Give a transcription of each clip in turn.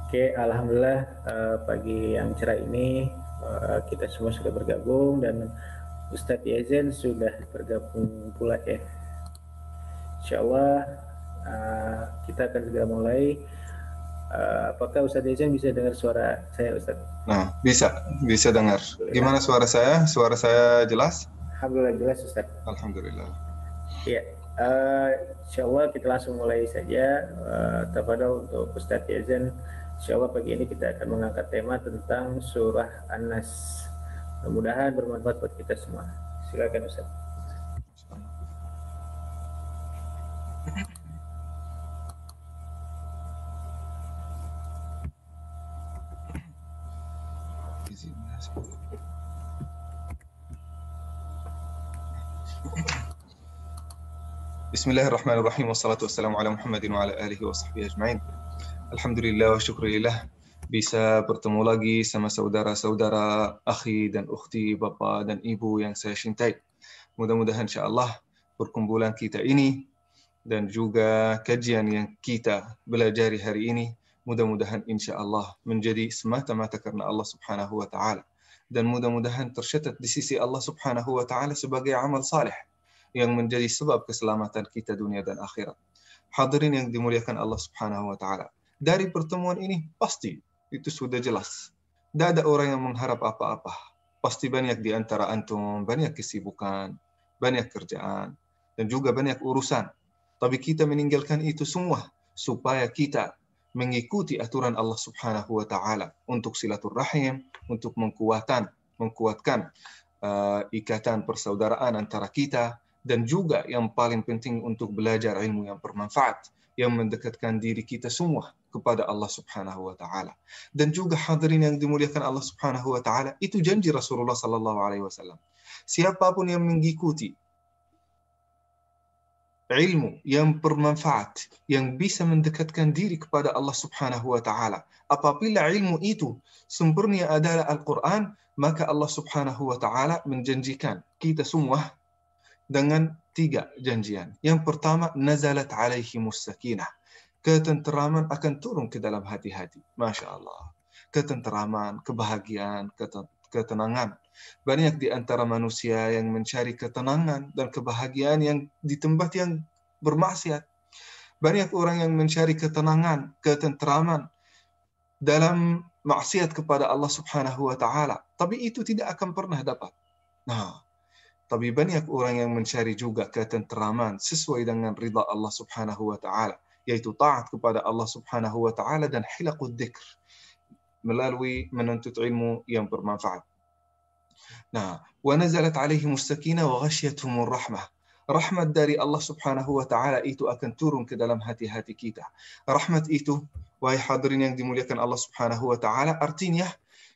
Oke, alhamdulillah pagi yang cerah ini kita semua sudah bergabung dan Ustadz Yazen sudah bergabung pula ya. Insya Allah kita akan segera mulai. Apakah Ustadz Yazen bisa dengar suara saya, Ustadz? Nah, bisa dengar. Alhamdulillah. Gimana suara saya? Suara saya jelas? Alhamdulillah jelas, Ustadz. Alhamdulillah. Iya, uh, Insya Allah kita langsung mulai saja. Tafadhol untuk Ustadz Yazen. Insya Allah pagi ini kita akan mengangkat tema tentang surah An-Nas. Mudah-mudahan bermanfaat buat kita semua. Silakan Ustaz. Bismillahirrahmanirrahim. Wassalatu wassalamu ala Muhammadin wa ala alihi wa sahbihi ajma'in. Alhamdulillah wa syukurillah bisa bertemu lagi sama saudara-saudara, akhi dan ukhti, bapak dan ibu yang saya cintai. Mudah-mudahan insyaAllah perkumpulan kita ini dan juga kajian yang kita belajar hari ini mudah-mudahan insyaAllah menjadi semata-mata karena Allah subhanahu wa ta'ala. Dan mudah-mudahan tercatat di sisi Allah subhanahu wa ta'ala sebagai amal saleh yang menjadi sebab keselamatan kita dunia dan akhirat. Hadirin yang dimuliakan Allah subhanahu wa ta'ala. Dari pertemuan ini pasti itu sudah jelas. Tidak ada orang yang mengharap apa-apa. Pasti banyak di antara antum, banyak kesibukan, banyak kerjaan, dan juga banyak urusan. Tapi kita meninggalkan itu semua supaya kita mengikuti aturan Allah subhanahu wa ta'ala untuk silaturahim, untuk menguatkan ikatan persaudaraan antara kita, dan juga yang paling penting untuk belajar ilmu yang bermanfaat, yang mendekatkan diri kita semua kepada Allah subhanahu wa ta'ala. Dan juga hadirin yang dimuliakan Allah subhanahu wa ta'ala, itu janji Rasulullah sallallahu alaihi wasallam. Siapapun yang mengikuti ilmu yang bermanfaat, yang bisa mendekatkan diri kepada Allah subhanahu wa ta'ala, apabila ilmu itu sumbernya adalah Al-Quran, maka Allah subhanahu wa ta'ala menjanjikan kita semua dengan 3 janjian. Yang pertama, nazalat alaihimus sakinah. Ketenteraman akan turun ke dalam hati-hati. Masya Allah. Ketenteraman, kebahagiaan, ketenangan. Banyak di antara manusia yang mencari ketenangan dan kebahagiaan yang di tempat yang bermaksiat. Banyak orang yang mencari ketenangan, ketenteraman dalam maksiat kepada Allah subhanahu wa ta'ala. Tapi itu tidak akan pernah dapat. Nah, tapi banyak orang yang mencari juga ketenteraman sesuai dengan ridha Allah subhanahu wa ta'ala, yaitu taat kepada Allah subhanahu wa ta'ala dan hilaqud dzikr, melalui menuntut ilmu yang bermanfaat. Nah, wa nazalat alaihimus sakinah wa ghasyiyatuhumur rahmah. Rahmat dari Allah subhanahu wa ta'ala itu akan turun ke dalam hati-hati kita. Rahmat itu, wahai hadirin yang dimuliakan Allah subhanahu wa ta'ala, artinya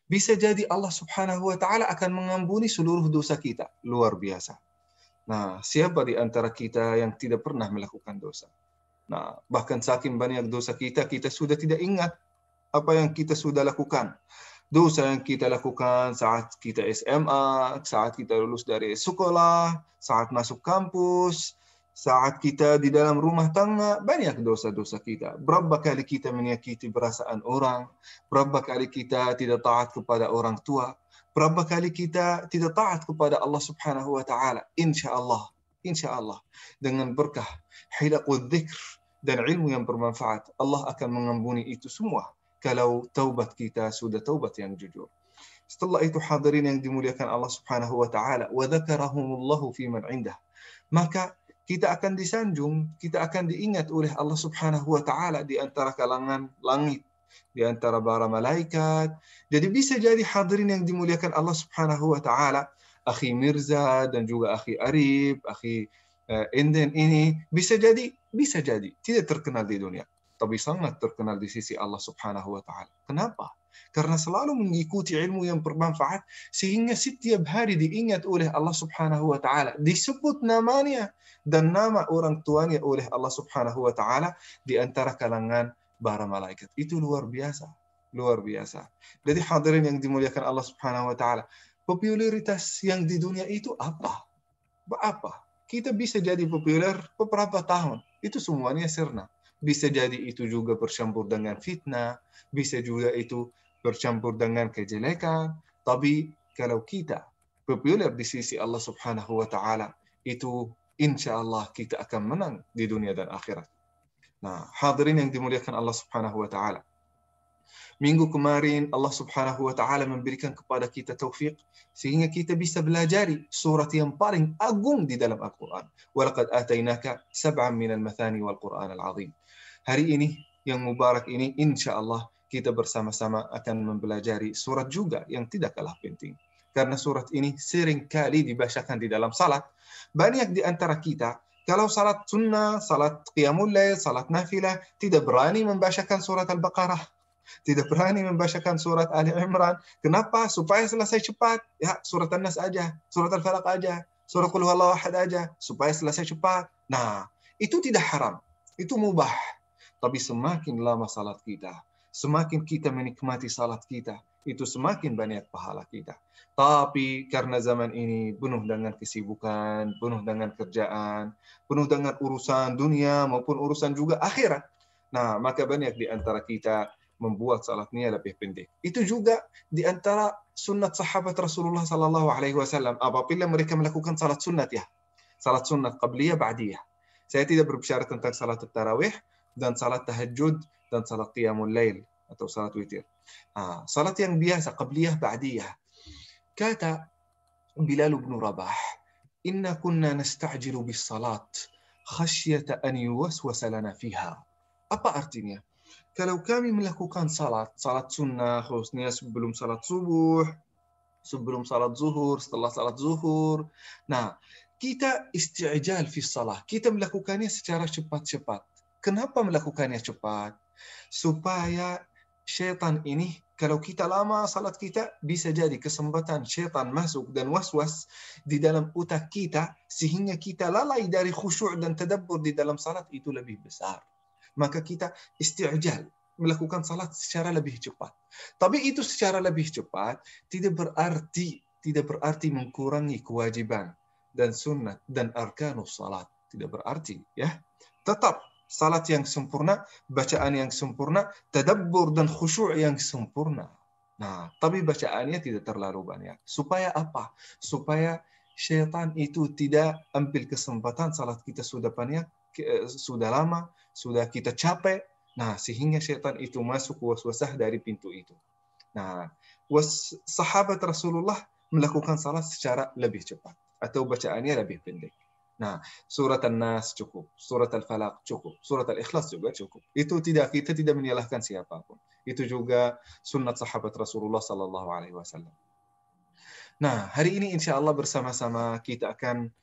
bisa jadi Allah subhanahu wa ta'ala akan mengampuni seluruh dosa kita. Luar biasa. Nah, siapa di antara kita yang tidak pernah melakukan dosa? Nah, bahkan saking banyak dosa kita, kita sudah tidak ingat apa yang kita sudah lakukan. Dosa yang kita lakukan saat kita SMA, saat kita lulus dari sekolah, saat masuk kampus, saat kita di dalam rumah tangga, banyak dosa-dosa kita. Berapa kali kita menyakiti perasaan orang, berapa kali kita tidak taat kepada orang tua, berapa kali kita tidak taat kepada Allah subhanahu wa ta'ala. Insya Allah, dengan berkah, hilaqul dzikr, dan ilmu yang bermanfaat, Allah akan mengampuni itu semua kalau taubat kita sudah taubat yang jujur. Setelah itu hadirin yang dimuliakan Allah subhanahu wa ta'ala, wa dzakarahumullahu fi man indah. Maka kita akan disanjung, kita akan diingat oleh Allah subhanahu wa ta'ala di antara kalangan langit, di antara para malaikat. Jadi bisa jadi hadirin yang dimuliakan Allah subhanahu wa ta'ala, akhi Mirza dan juga akhi Arif, akhi Enden ini, bisa jadi tidak terkenal di dunia, tapi sangat terkenal di sisi Allah subhanahu wa ta'ala. Kenapa? Karena selalu mengikuti ilmu yang bermanfaat, sehingga setiap hari diingat oleh Allah subhanahu wa ta'ala, disebut namanya dan nama orang tuanya oleh Allah subhanahu wa ta'ala di antara kalangan para malaikat. Itu luar biasa. Luar biasa. Jadi hadirin yang dimuliakan Allah subhanahu wa ta'ala, popularitas yang di dunia itu apa? Apa? Kita bisa jadi populer beberapa tahun. Itu semuanya sirna. bisa jadi itu juga bercampur dengan fitnah, bisa juga itu bercampur dengan kejelekan. Tapi kalau kita populer di sisi Allah Subhanahu wa taala, itu insya Allah kita akan menang di dunia dan akhirat. Nah, hadirin yang dimuliakan Allah Subhanahu wa taala. Minggu kemarin Allah Subhanahu wa taala memberikan kepada kita taufik sehingga kita bisa belajar surat yang paling agung di dalam Al-Qur'an. Walaqad atainaka sab'an minal mathani wal Qur'an al-'azim. Hari ini yang mubarak ini insyaallah kita bersama-sama akan mempelajari surat juga yang tidak kalah penting. Karena surat ini sering kali dibacakan di dalam salat. Banyak di antara kita kalau salat sunnah, salat qiyamul lail, salat nafilah tidak berani membacakan surat Al-Baqarah, tidak berani membacakan surat Ali Imran. Kenapa? Supaya selesai cepat. Ya, surat An-Nas aja, surat Al-Falaq aja, surat Qul Huwallahu Ahad aja, supaya selesai cepat. Nah, itu tidak haram. Itu mubah. Tapi semakin lama salat kita, semakin kita menikmati salat kita, itu semakin banyak pahala kita. Tapi karena zaman ini penuh dengan kesibukan, penuh dengan kerjaan, penuh dengan urusan dunia maupun urusan juga akhirat. Nah, maka banyak di antara kita membuat salatnya lebih pendek. Itu juga di antara sunnat sahabat Rasulullah sallallahu alaihi wasallam apabila mereka melakukan salat sunnat ya. Salat sunnat qabliyah ba'diyah. Saya tidak berbicara tentang salat tarawih dan salat tahajud dan salat qiyamul lail atau salat witir. Salat yang biasa qabliyah ba'diyah. Kata Bilal bin Rabah, "Inna kunna nasta'jilu bis salat khasyata an yuwaswasa lana fiha." Apa artinya? Kalau kami melakukan salat sunnah, khususnya sebelum salat subuh, sebelum salat zuhur, setelah salat zuhur. Nah, kita isti'jal fi salah. Kita melakukannya secara cepat-cepat. Kenapa melakukannya cepat? Supaya syaitan ini, kalau kita lama salat kita, bisa jadi kesempatan syaitan masuk dan waswas di dalam otak kita, sehingga kita lalai dari khusyuk dan tadabbur di dalam salat itu lebih besar. Maka kita isti'jal, melakukan salat secara lebih cepat. Tapi itu secara lebih cepat tidak berarti mengurangi kewajiban dan sunnah dan arkanus salat. Tidak berarti, ya. Tetap salat yang sempurna, bacaan yang sempurna, tadabbur dan khusyuk yang sempurna. Nah, tapi bacaannya tidak terlalu banyak. Supaya apa? Supaya syaitan itu tidak ambil kesempatan salat kita sudah banyak, sudah lama, sudah kita capek. Nah, sehingga syaitan itu masuk waswasah dari pintu itu. Nah, sahabat Rasulullah melakukan salat secara lebih cepat atau bacaannya lebih pendek. Nah, surat An-Nas cukup, surat Al-Falaq cukup, surat Al-Ikhlas juga cukup. Itu kita tidak menyalahkan siapapun. Itu juga sunnat sahabat Rasulullah sallallahu alaihi wasallam. Nah, hari ini insya Allah bersama-sama kita akan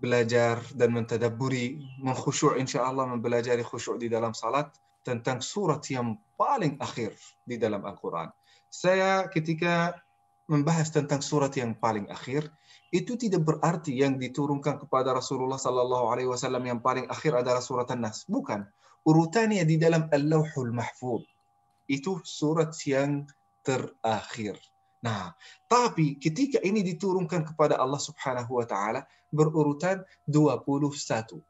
belajar dan mentadabburi, mengkhusyuk insya Allah, mempelajari khusyuk di dalam salat tentang surat yang paling akhir di dalam Al-Quran. Saya ketika membahas tentang surat yang paling akhir, itu tidak berarti yang diturunkan kepada Rasulullah sallallahu alaihi wasallam yang paling akhir adalah surat An-Nas. Bukan. Urutannya di dalam Al-Lauhul Mahfuz. Itu surat yang terakhir. Nah, tapi ketika ini diturunkan kepada Allah Subhanahu wa taala berurutan 21.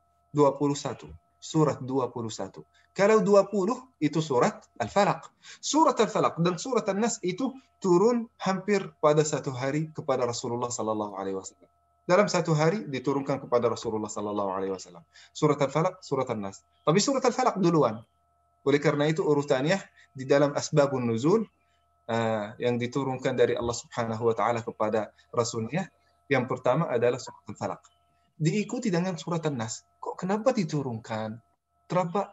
Surat 21. Kalau 20 itu surat Al-Falaq. Surat Al-Falaq dan surat An-Nas itu turun hampir pada satu hari kepada Rasulullah sallallahu alaihi wasallam. Dalam satu hari diturunkan kepada Rasulullah sallallahu alaihi wasallam. Surat Al-Falaq, surat An-Nas. Tapi surat Al-Falaq duluan. Oleh karena itu urutannya di dalam asbabun nuzul yang diturunkan dari Allah Subhanahu wa taala kepada Rasulnya, yang pertama adalah surat Al-Falaq. Diikuti dengan surat An-Nas. Kok kenapa diturunkan? Kenapa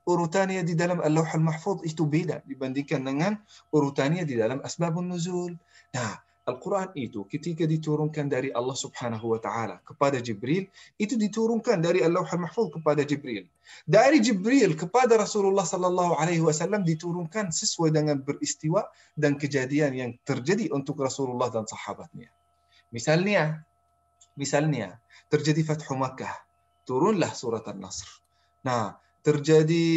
urutannya di dalam Al-Lauhul Mahfuz itu beda dibandingkan dengan urutannya di dalam asbabun nuzul? Nah, Al-Quran itu ketika diturunkan dari Allah Subhanahu wa taala kepada Jibril, itu diturunkan dari Al-Lauhul Mahfuz kepada Jibril. Dari Jibril kepada Rasulullah sallallahu alaihi wasallam diturunkan sesuai dengan beristiwa dan kejadian yang terjadi untuk Rasulullah dan sahabatnya. Misalnya terjadi Fathu Makkah, turunlah surat An-Nasr. Nah, terjadi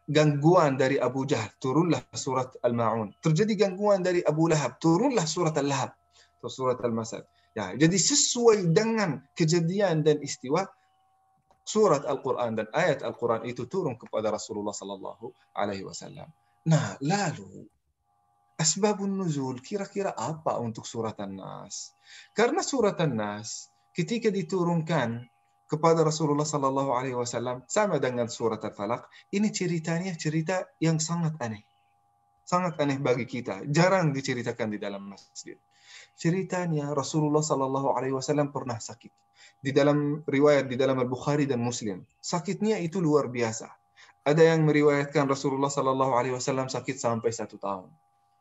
gangguan dari Abu Jahal, turunlah surat Al-Ma'un. Terjadi gangguan dari Abu Lahab, turunlah surat Al-Lahab atau surat Al-Masad. Ya, jadi sesuai dengan kejadian dan istiwa, surat Al-Quran dan ayat Al-Quran itu turun kepada Rasulullah Sallallahu Alaihi Wasallam. Nah, lalu asbabun nuzul, kira-kira apa untuk surat An-Nas? Karena surat An-Nas ketika diturunkan kepada Rasulullah Sallallahu Alaihi Wasallam sama dengan surat Al-Falaq, ini ceritanya cerita yang sangat aneh bagi kita, jarang diceritakan di dalam masjid. Ceritanya Rasulullah Sallallahu Alaihi Wasallam pernah sakit. Di dalam riwayat di dalam Al-Bukhari dan Muslim, sakitnya itu luar biasa. Ada yang meriwayatkan Rasulullah Sallallahu Alaihi Wasallam sakit sampai 1 tahun.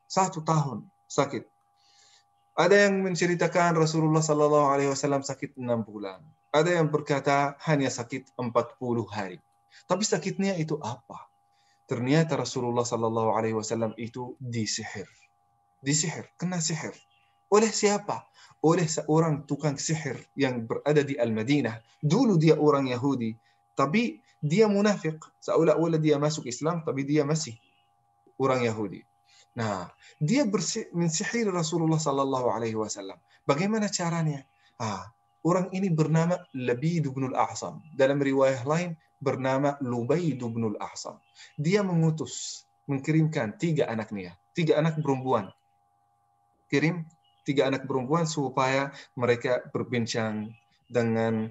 1 tahun sakit. Ada yang menceritakan Rasulullah Sallallahu Alaihi Wasallam sakit 6 bulan. Ada yang berkata hanya sakit 40 hari. Tapi sakitnya itu apa? Ternyata Rasulullah Sallallahu Alaihi Wasallam itu disihir, kena sihir. Oleh siapa? Oleh seorang tukang sihir yang berada di Al-Madinah. Dulu dia orang Yahudi, tapi dia munafik. Seolah-olah dia masuk Islam, tapi dia masih orang Yahudi. Nah, dia mensihir Rasulullah Sallallahu Alaihi Wasallam. Bagaimana caranya? Orang ini bernama Labid bin Al-A'sam. Dalam riwayat lain bernama Lubaid bin Al-A'sam. Dia mengirimkan 3 anaknya, 3 anak perempuan. Kirim 3 anak perempuan supaya mereka berbincang dengan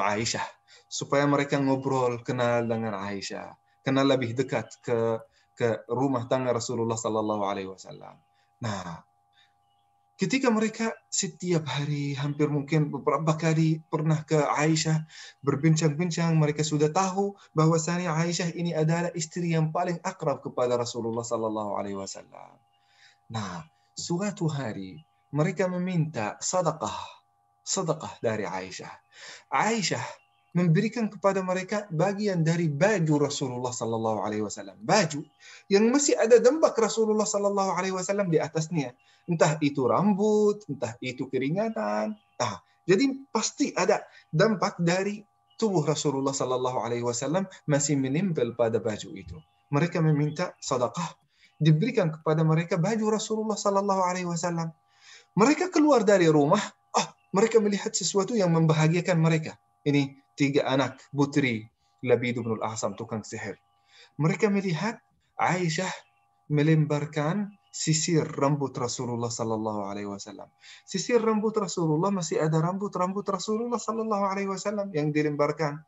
Aisyah, supaya mereka ngobrol, kenal dengan Aisyah, kenal lebih dekat ke rumah tangga Rasulullah Sallallahu Alaihi Wasallam. Nah, ketika mereka setiap hari, hampir mungkin beberapa kali pernah ke Aisyah berbincang-bincang, mereka sudah tahu bahwasanya Aisyah ini adalah istri yang paling akrab kepada Rasulullah Sallallahu Alaihi Wasallam. Nah, suatu hari mereka meminta sedekah dari Aisyah. Aisyah memberikan kepada mereka bagian dari baju Rasulullah Sallallahu Alaihi Wasallam, baju yang masih ada dampak Rasulullah Sallallahu Alaihi Wasallam di atasnya, entah itu rambut, entah itu keringatan. Jadi pasti ada dampak dari tubuh Rasulullah Sallallahu Alaihi Wasallam masih menempel pada baju itu. Mereka meminta sedekah, diberikan kepada mereka baju Rasulullah Sallallahu Alaihi Wasallam. Mereka keluar dari rumah, mereka melihat sesuatu yang membahagiakan mereka. Ini 3 anak putri Labid bin Al-A'sam, tukang sihir. Mereka melihat Aisyah melemparkan sisir rambut Rasulullah Sallallahu Alaihi Wasallam. Sisir rambut Rasulullah, masih ada rambut Rasulullah Sallallahu Alaihi Wasallam yang dilemparkan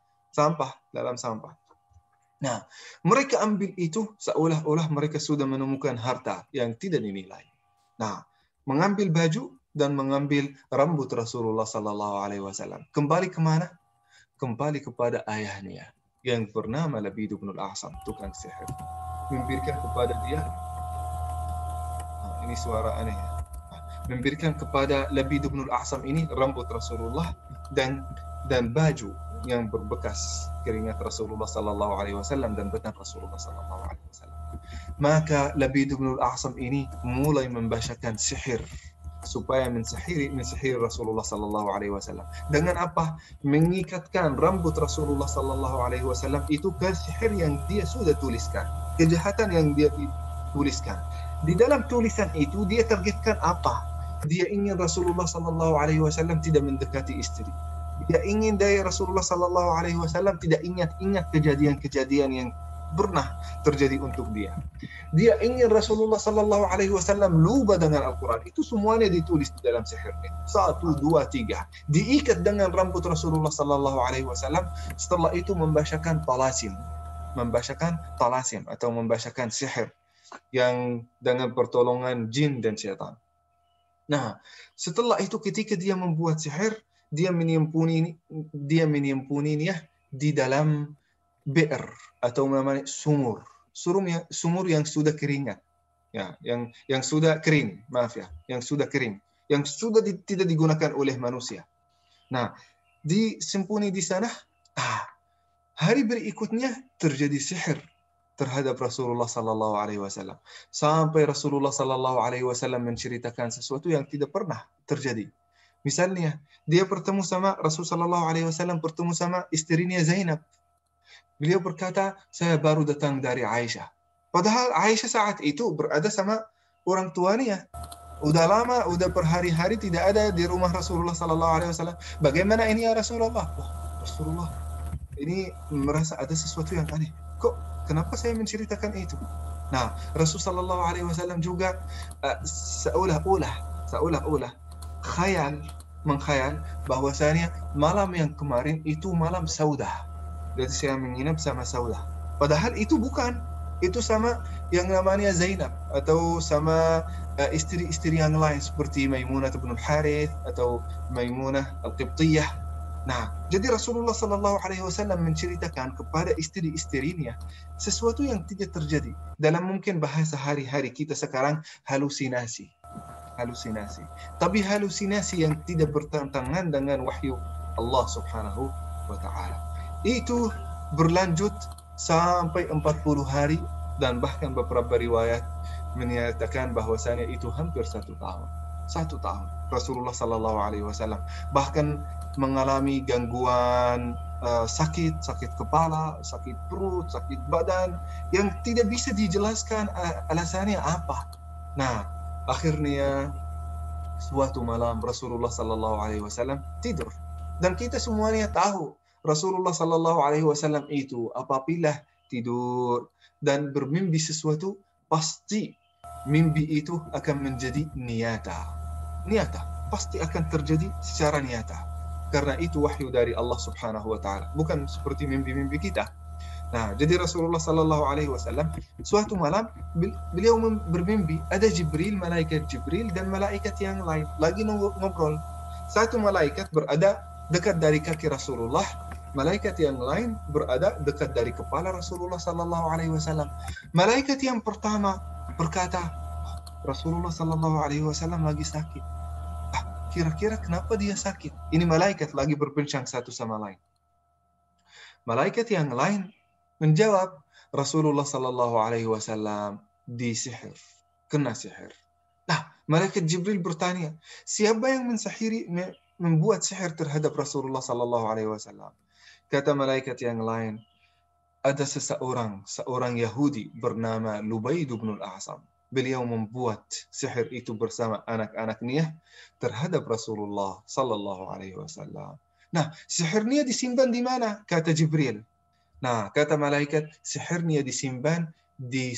dalam sampah. Nah, mereka ambil itu seolah-olah mereka sudah menemukan harta yang tidak dinilai. Nah, mengambil baju dan mengambil rambut Rasulullah Sallallahu Alaihi Wasallam. Kembali kemana? Kembali kepada ayahnya yang bernama Labid bin Al-A'sam, tukang sihir. Memberikan kepada dia, ini suara aneh ya. Memberikan kepada Labid bin Al-A'sam ini rambut Rasulullah dan baju yang berbekas keringat Rasulullah Sallallahu Alaihi Wasallam dan bedak Rasulullah Sallallahu Alaihi Wasallam. Maka Labid bin Al-A'sam ini mulai membacakan sihir supaya mensihiri Rasulullah Sallallahu Alaihi Wasallam. Dengan apa? Mengikatkan rambut Rasulullah Sallallahu Alaihi Wasallam itu ke sihir yang dia sudah tuliskan, kejahatan yang dia tuliskan. Di dalam tulisan itu dia targetkan apa? Dia ingin Rasulullah Sallallahu Alaihi Wasallam tidak mendekati istri. Dia ingin dari Rasulullah Sallallahu Alaihi Wasallam tidak ingat kejadian-kejadian yang pernah terjadi untuk dia. Dia ingin Rasulullah Sallallahu Alaihi Wasallam lupa dengan Al-Quran. Itu semuanya ditulis di dalam sihirnya. 1, 2, 3. Diikat dengan rambut Rasulullah Sallallahu Alaihi Wasallam. Setelah itu membacakan talasim atau membacakan sihir yang dengan pertolongan jin dan syaitan. Nah, setelah itu ketika dia membuat sihir, dia menyembunyinya di dalam bi'r atau namanya sumur yang sudah keringat, ya, yang sudah kering, yang sudah kering, yang sudah tidak digunakan oleh manusia. Nah, disembunyi di sana. Hari berikutnya terjadi sihir terhadap Rasulullah Sallallahu Alaihi Wasallam sampai Rasulullah Sallallahu Alaihi Wasallam menceritakan sesuatu yang tidak pernah terjadi. Misalnya, dia bertemu sama Rasulullah Sallallahu Alaihi Wasallam, bertemu sama istrinya Zainab. Beliau berkata, saya baru datang dari Aisyah. Padahal Aisyah saat itu berada sama orang tuanya. Udah lama, udah berhari-hari tidak ada di rumah Rasulullah Sallallahu Alaihi Wasallam. Bagaimana ini ya Rasulullah? Rasulullah ini merasa ada sesuatu yang aneh. Kok kenapa saya menceritakan itu? Nah, Rasulullah Shallallahu Alaihi Wasallam juga seolah-olah mengkhayal bahwasanya malam yang kemarin itu malam Saudah. Jadi saya menginap sama Saudah. Padahal itu bukan. Itu sama yang namanya Zainab atau sama istri-istri yang lain seperti Maimunah bin Harith atau Maimunah Al-Qibtiyah. Nah, jadi Rasulullah Sallallahu Alaihi Wasallam menceritakan kepada istri-istrinya sesuatu yang tidak terjadi. Dalam mungkin bahasa hari-hari kita sekarang halusinasi. Tapi halusinasi yang tidak bertentangan dengan wahyu Allah Subhanahu wa Ta'ala. Itu berlanjut sampai 40 hari dan bahkan beberapa riwayat menyatakan bahwasanya itu hampir 1 tahun. 1 tahun Rasulullah Sallallahu Alaihi Wasallam bahkan mengalami gangguan sakit kepala, sakit perut, sakit badan yang tidak bisa dijelaskan alasannya apa. Nah, akhirnya suatu malam Rasulullah Sallallahu Alaihi Wasallam tidur dan kita semuanya tahu Rasulullah Sallallahu Alaihi Wasallam itu apabila tidur dan bermimpi sesuatu pasti mimpi itu akan menjadi nyata pasti akan terjadi secara nyata karena itu wahyu dari Allah Subhanahu wa Ta'ala, bukan seperti mimpi-mimpi kita. Nah, jadi Rasulullah Sallallahu Alaihi Wasallam suatu malam beliau bermimpi ada malaikat Jibril dan malaikat yang lain lagi ngobrol. Satu malaikat berada dekat dari kaki Rasulullah, malaikat yang lain berada dekat dari kepala Rasulullah Sallallahu Alaihi Wasallam. Malaikat yang pertama berkata, Rasulullah Sallallahu Alaihi Wasallam lagi sakit. Kira-kira kenapa dia sakit? Ini malaikat lagi berbincang satu sama lain. Malaikat yang lain menjawab, Rasulullah Sallallahu Alaihi Wasallam disihir, kena sihir. Nah, malaikat Jibril bertanya, siapa yang membuat sihir terhadap Rasulullah Sallallahu Alaihi Wasallam? Kata malaikat yang lain, ada seorang Yahudi bernama Lubaid bin Al-A'sam. Beliau membuat sihir itu bersama anak-anaknya terhadap Rasulullah Sallallahu Alaihi Wasallam. Nah, sihirnya disimpan di mana? Kata Jibril. Nah, kata malaikat, sihirnya disimpan di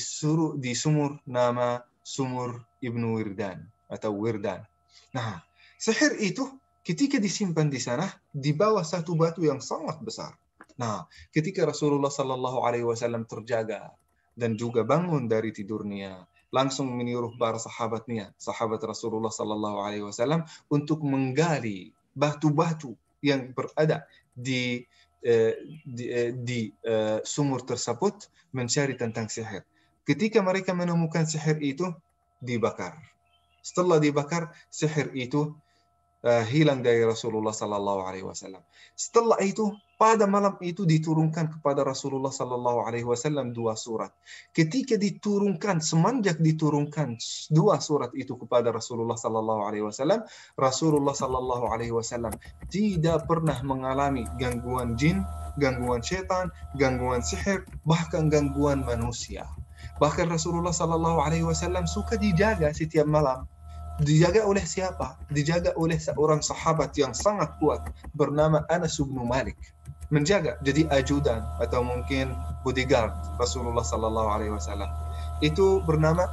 sumur nama Sumur Ibnu Wirdan atau Wirdan. Nah, sihir itu ketika disimpan di sana di bawah satu batu yang sangat besar. Nah, ketika Rasulullah Sallallahu Alaihi Wasallam terjaga dan juga bangun dari tidurnya, langsung menyuruh para sahabatnya, sahabat Rasulullah Sallallahu Alaihi Wasallam, untuk menggali batu-batu yang berada di sumur tersebut mencari tentang sihir. Ketika mereka menemukan sihir itu, dibakar. Setelah dibakar, sihir itu hilang dari Rasulullah Sallallahu Alaihi Wasallam. Setelah itu, pada malam itu diturunkan kepada Rasulullah Sallallahu Alaihi Wasallam 2 surat. Ketika semenjak diturunkan 2 surat itu kepada Rasulullah Sallallahu Alaihi Wasallam, Rasulullah Sallallahu Alaihi Wasallam tidak pernah mengalami gangguan jin, gangguan setan, gangguan sihir, bahkan gangguan manusia. Bahkan Rasulullah Sallallahu Alaihi Wasallam suka dijaga setiap malam. Dijaga oleh siapa? Dijaga oleh seorang sahabat yang sangat kuat bernama Anas bin Malik. Menjaga, jadi ajudan atau mungkin bodyguard Rasulullah Sallallahu Alaihi Wasallam. Itu bernama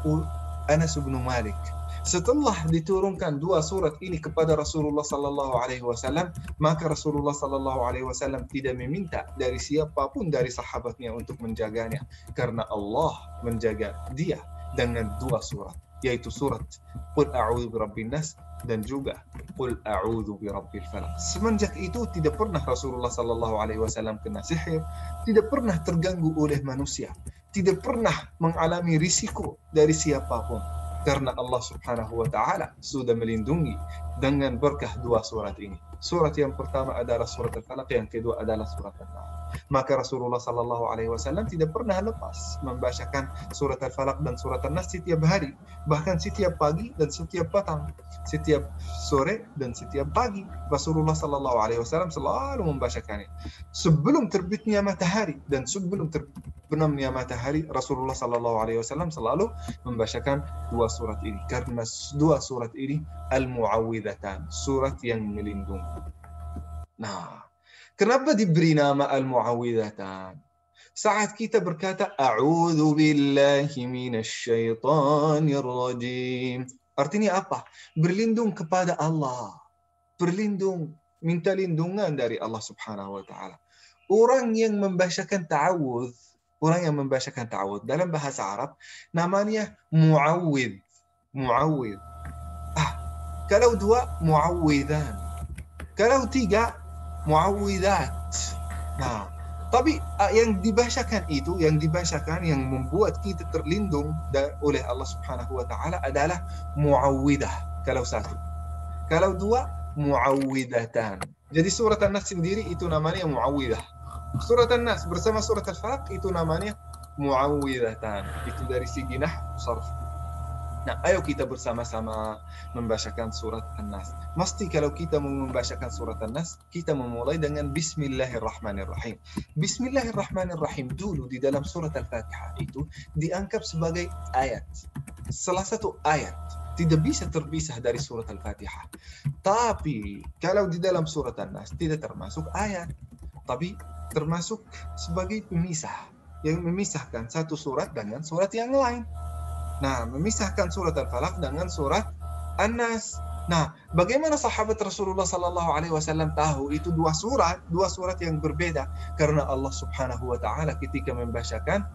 Anas bin Malik. Setelah diturunkan 2 surat ini kepada Rasulullah Sallallahu Alaihi Wasallam, maka Rasulullah Sallallahu Alaihi Wasallam tidak meminta dari siapapun dari sahabatnya untuk menjaganya, karena Allah menjaga dia dengan 2 surat, yaitu surat Qul a'udzu birabbin nas dan juga Qul a'udzu birabbil falaq. Semenjak itu tidak pernah Rasulullah Sallallahu Alaihi Wasallam kena sihir, tidak pernah terganggu oleh manusia, tidak pernah mengalami risiko dari siapapun, karena Allah Subhanahu wa Ta'ala sudah melindungi dengan berkah 2 surat ini. Surat yang pertama adalah surat Al-Falaq, yang kedua adalah surat An-Nas. Maka Rasulullah Sallallahu Alaihi Wasallam tidak pernah lepas membacakan surat Al-Falaq dan surat An-Nas setiap hari, bahkan setiap pagi dan setiap petang, setiap sore dan setiap pagi. Rasulullah Sallallahu Alaihi Wasallam selalu membacakannya. Sebelum terbitnya matahari dan sebelum terbenamnya matahari, Rasulullah Sallallahu Alaihi Wasallam selalu membacakan 2 surat ini, karena 2 surat ini al-mu'awwidhatan, surat yang melindungi. Nah, Kenapa diberi nama al-muawwidhatan? Saat kita berkata a'udzu billahi minasyaitonir rajim. Artinya apa? Berlindung kepada Allah. Berlindung, minta lindungan dari Allah Subhanahu wa taala. Orang yang membacakan ta'awudz dalam bahasa Arab namanya muawwidh. Muawwidh. Kalau dua muawwidhan. Kalau tiga muawwidhat. Nah, tapi yang dibacakan yang membuat kita terlindung oleh Allah Subhanahu wa taala adalah muawwidah kalau satu. Kalau dua muawwidatan. Jadi surat An-Nas sendiri itu namanya muawwidah. Surat An-Nas bersama surat Al-Falaq itu namanya muawwidatan. Itu dari segi nahwu sarf. Nah, ayo kita bersama-sama membacakan surat An-Nas. Mesti kalau kita mau membacakan surat An-Nas, kita memulai dengan Bismillahirrahmanirrahim. Bismillahirrahmanirrahim dulu di dalam surat Al-Fatihah itu dianggap sebagai ayat. Salah satu ayat. Tidak bisa terpisah dari surat Al-Fatihah. Tapi kalau di dalam surat An-Nas tidak termasuk ayat. Tapi termasuk sebagai pemisah. Yang memisahkan satu surat dengan surat yang lain. Nah, memisahkan surat Al-Falaq dengan surat An-Nas. Nah, bagaimana sahabat Rasulullah sallallahu alaihi wasallam tahu itu dua surat yang berbeda? Karena Allah Subhanahu wa taala ketika membacakan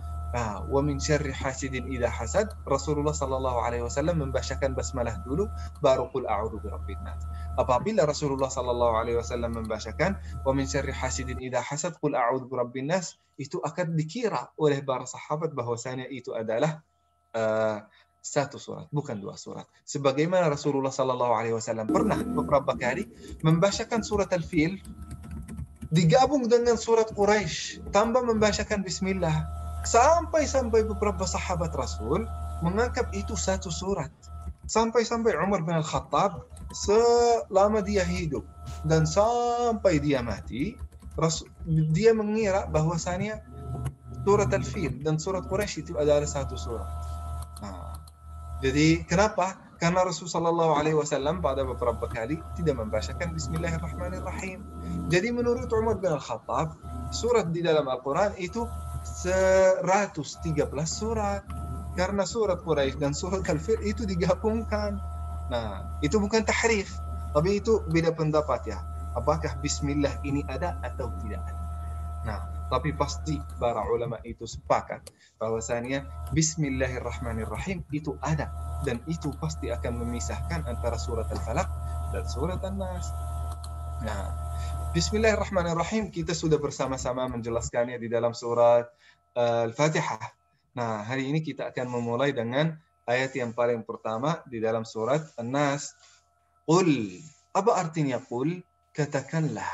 wa min syarri hasidin idza hasad, Rasulullah sallallahu alaihi wasallam membacakan basmalah dulu baru qul a'udzu birabbin nas. Apabila Rasulullah sallallahu alaihi wasallam membacakan wa min syarri hasidin idza hasad qul a'udzu birabbin nas, itu akan dikira oleh para sahabat bahwasanya itu adalah satu surat, bukan dua surat. Sebagaimana Rasulullah Sallallahu Alaihi Wasallam pernah beberapa kali membacakan surat Al-Fil digabung dengan surat Quraisy, tambah membacakan Bismillah, sampai beberapa sahabat Rasul menganggap itu satu surat. Sampai Umar bin Al-Khattab selama dia hidup dan sampai dia mati, dia mengira bahwasanya surat Al-Fil dan surat Quraisy itu adalah satu surat. Jadi kenapa? Karena Rasulullah Shallallahu Alaihi Wasallam pada beberapa kali tidak membacakan Bismillahirrahmanirrahim. Jadi menurut Umar bin Al-Khattab, surat di dalam Al-Quran itu 113 surat. Karena surat Quraisy dan surat Al-Fil itu digabungkan. Nah, itu bukan tahrif, tapi itu beda pendapat ya. Apakah Bismillah ini ada atau tidak ada? Nah, tapi pasti para ulama itu sepakat bahwasanya Bismillahirrahmanirrahim itu ada dan itu pasti akan memisahkan antara surat Al-Falaq dan surat An-Nas. Nah, Bismillahirrahmanirrahim kita sudah bersama-sama menjelaskannya di dalam surat Al-Fatihah. Nah, hari ini kita akan memulai dengan ayat yang paling pertama di dalam surat An-Nas. Qul, apa artinya qul? Katakanlah.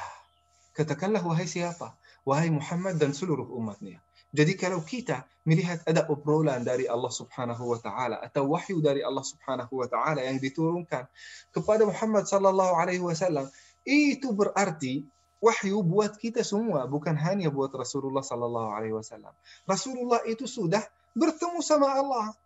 Katakanlah wahai siapa? Wahai Muhammad dan seluruh umatnya. Jadi kalau kita melihat ada obrolan dari Allah Subhanahu wa taala atau wahyu dari Allah Subhanahu wa taala yang diturunkan kepada Muhammad sallallahu alaihi wasallam, itu berarti wahyu buat kita semua, bukan hanya buat Rasulullah sallallahu alaihi wasallam. Rasulullah itu sudah bertemu sama Allah.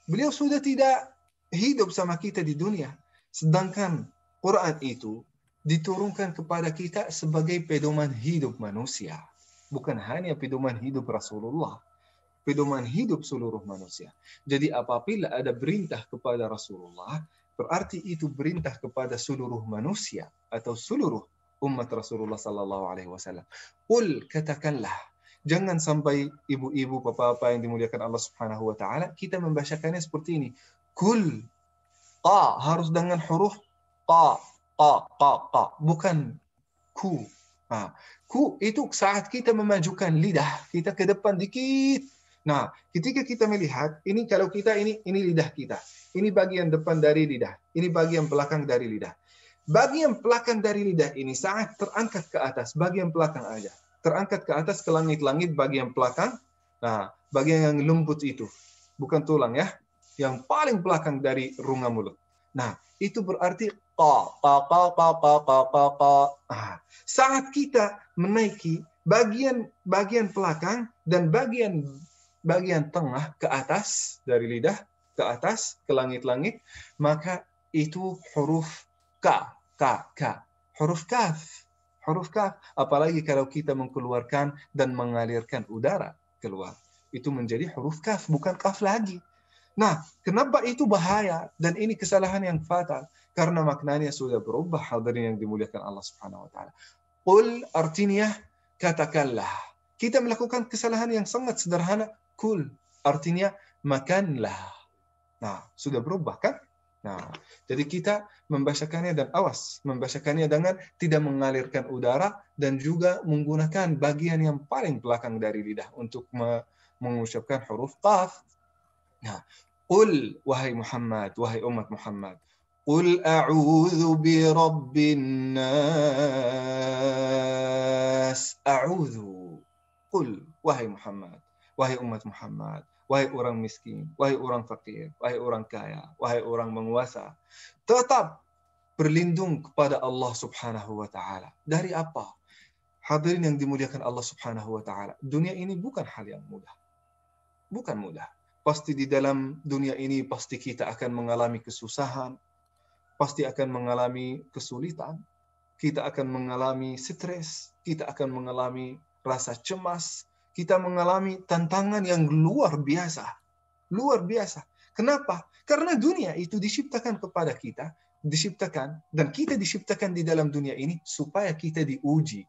Beliau sudah tidak hidup sama kita di dunia. Sedangkan Quran itu diturunkan kepada kita sebagai pedoman hidup manusia. Bukan hanya pedoman hidup Rasulullah, pedoman hidup seluruh manusia. Jadi apabila ada perintah kepada Rasulullah, berarti itu perintah kepada seluruh manusia atau seluruh umat Rasulullah sallallahu alaihi wasallam. Qul, katakanlah. Jangan sampai ibu-ibu, bapak-bapak yang dimuliakan Allah Subhanahu wa taala, kita membacakannya seperti ini. Qul, qa harus dengan huruf qa. Bukan ku. Nah, ku itu saat kita memajukan lidah kita ke depan dikit. Nah, ketika kita melihat ini, kalau kita ini lidah kita, ini bagian depan dari lidah, ini bagian belakang dari lidah. Bagian belakang dari lidah ini saat terangkat ke atas, bagian belakang aja, terangkat ke atas ke langit-langit bagian belakang. Nah, bagian yang lembut itu, bukan tulang ya, yang paling belakang dari rongga mulut. Nah, itu berarti saat kita menaiki bagian belakang dan bagian tengah ke atas dari lidah ke atas ke langit-langit, maka itu huruf ka. Huruf kaf. Huruf kaf. Apalagi kalau kita mengeluarkan dan mengalirkan udara keluar. Itu menjadi huruf kaf, bukan kaf lagi. Nah, kenapa itu bahaya? Dan ini kesalahan yang fatal. Karena maknanya sudah berubah, hadirin yang dimuliakan Allah Subhanahu wa Ta'ala. Qul artinya katakanlah. Kita melakukan kesalahan yang sangat sederhana. Kul artinya makanlah. Nah, sudah berubah kan? Nah, jadi kita membacakannya dan awas, membacakannya dengan tidak mengalirkan udara dan juga menggunakan bagian yang paling belakang dari lidah untuk mengucapkan huruf qaf. Nah, qul wahai Muhammad, wahai umat Muhammad, qul a'udzu birabbin nas. A'udzu. Qul wahai Muhammad, wahai umat Muhammad, wahai orang miskin, wahai orang fakir, wahai orang kaya, wahai orang menguasa, tetap berlindung kepada Allah Subhanahu wa Ta'ala. Dari apa? Hadirin yang dimuliakan Allah Subhanahu wa Ta'ala, dunia ini bukan hal yang mudah. Bukan mudah. Pasti di dalam dunia ini pasti kita akan mengalami kesusahan, pasti akan mengalami kesulitan, kita akan mengalami stres, kita akan mengalami rasa cemas, kita mengalami tantangan yang luar biasa. Luar biasa. Kenapa? Karena dunia itu diciptakan kepada kita, diciptakan, dan kita diciptakan di dalam dunia ini supaya kita diuji.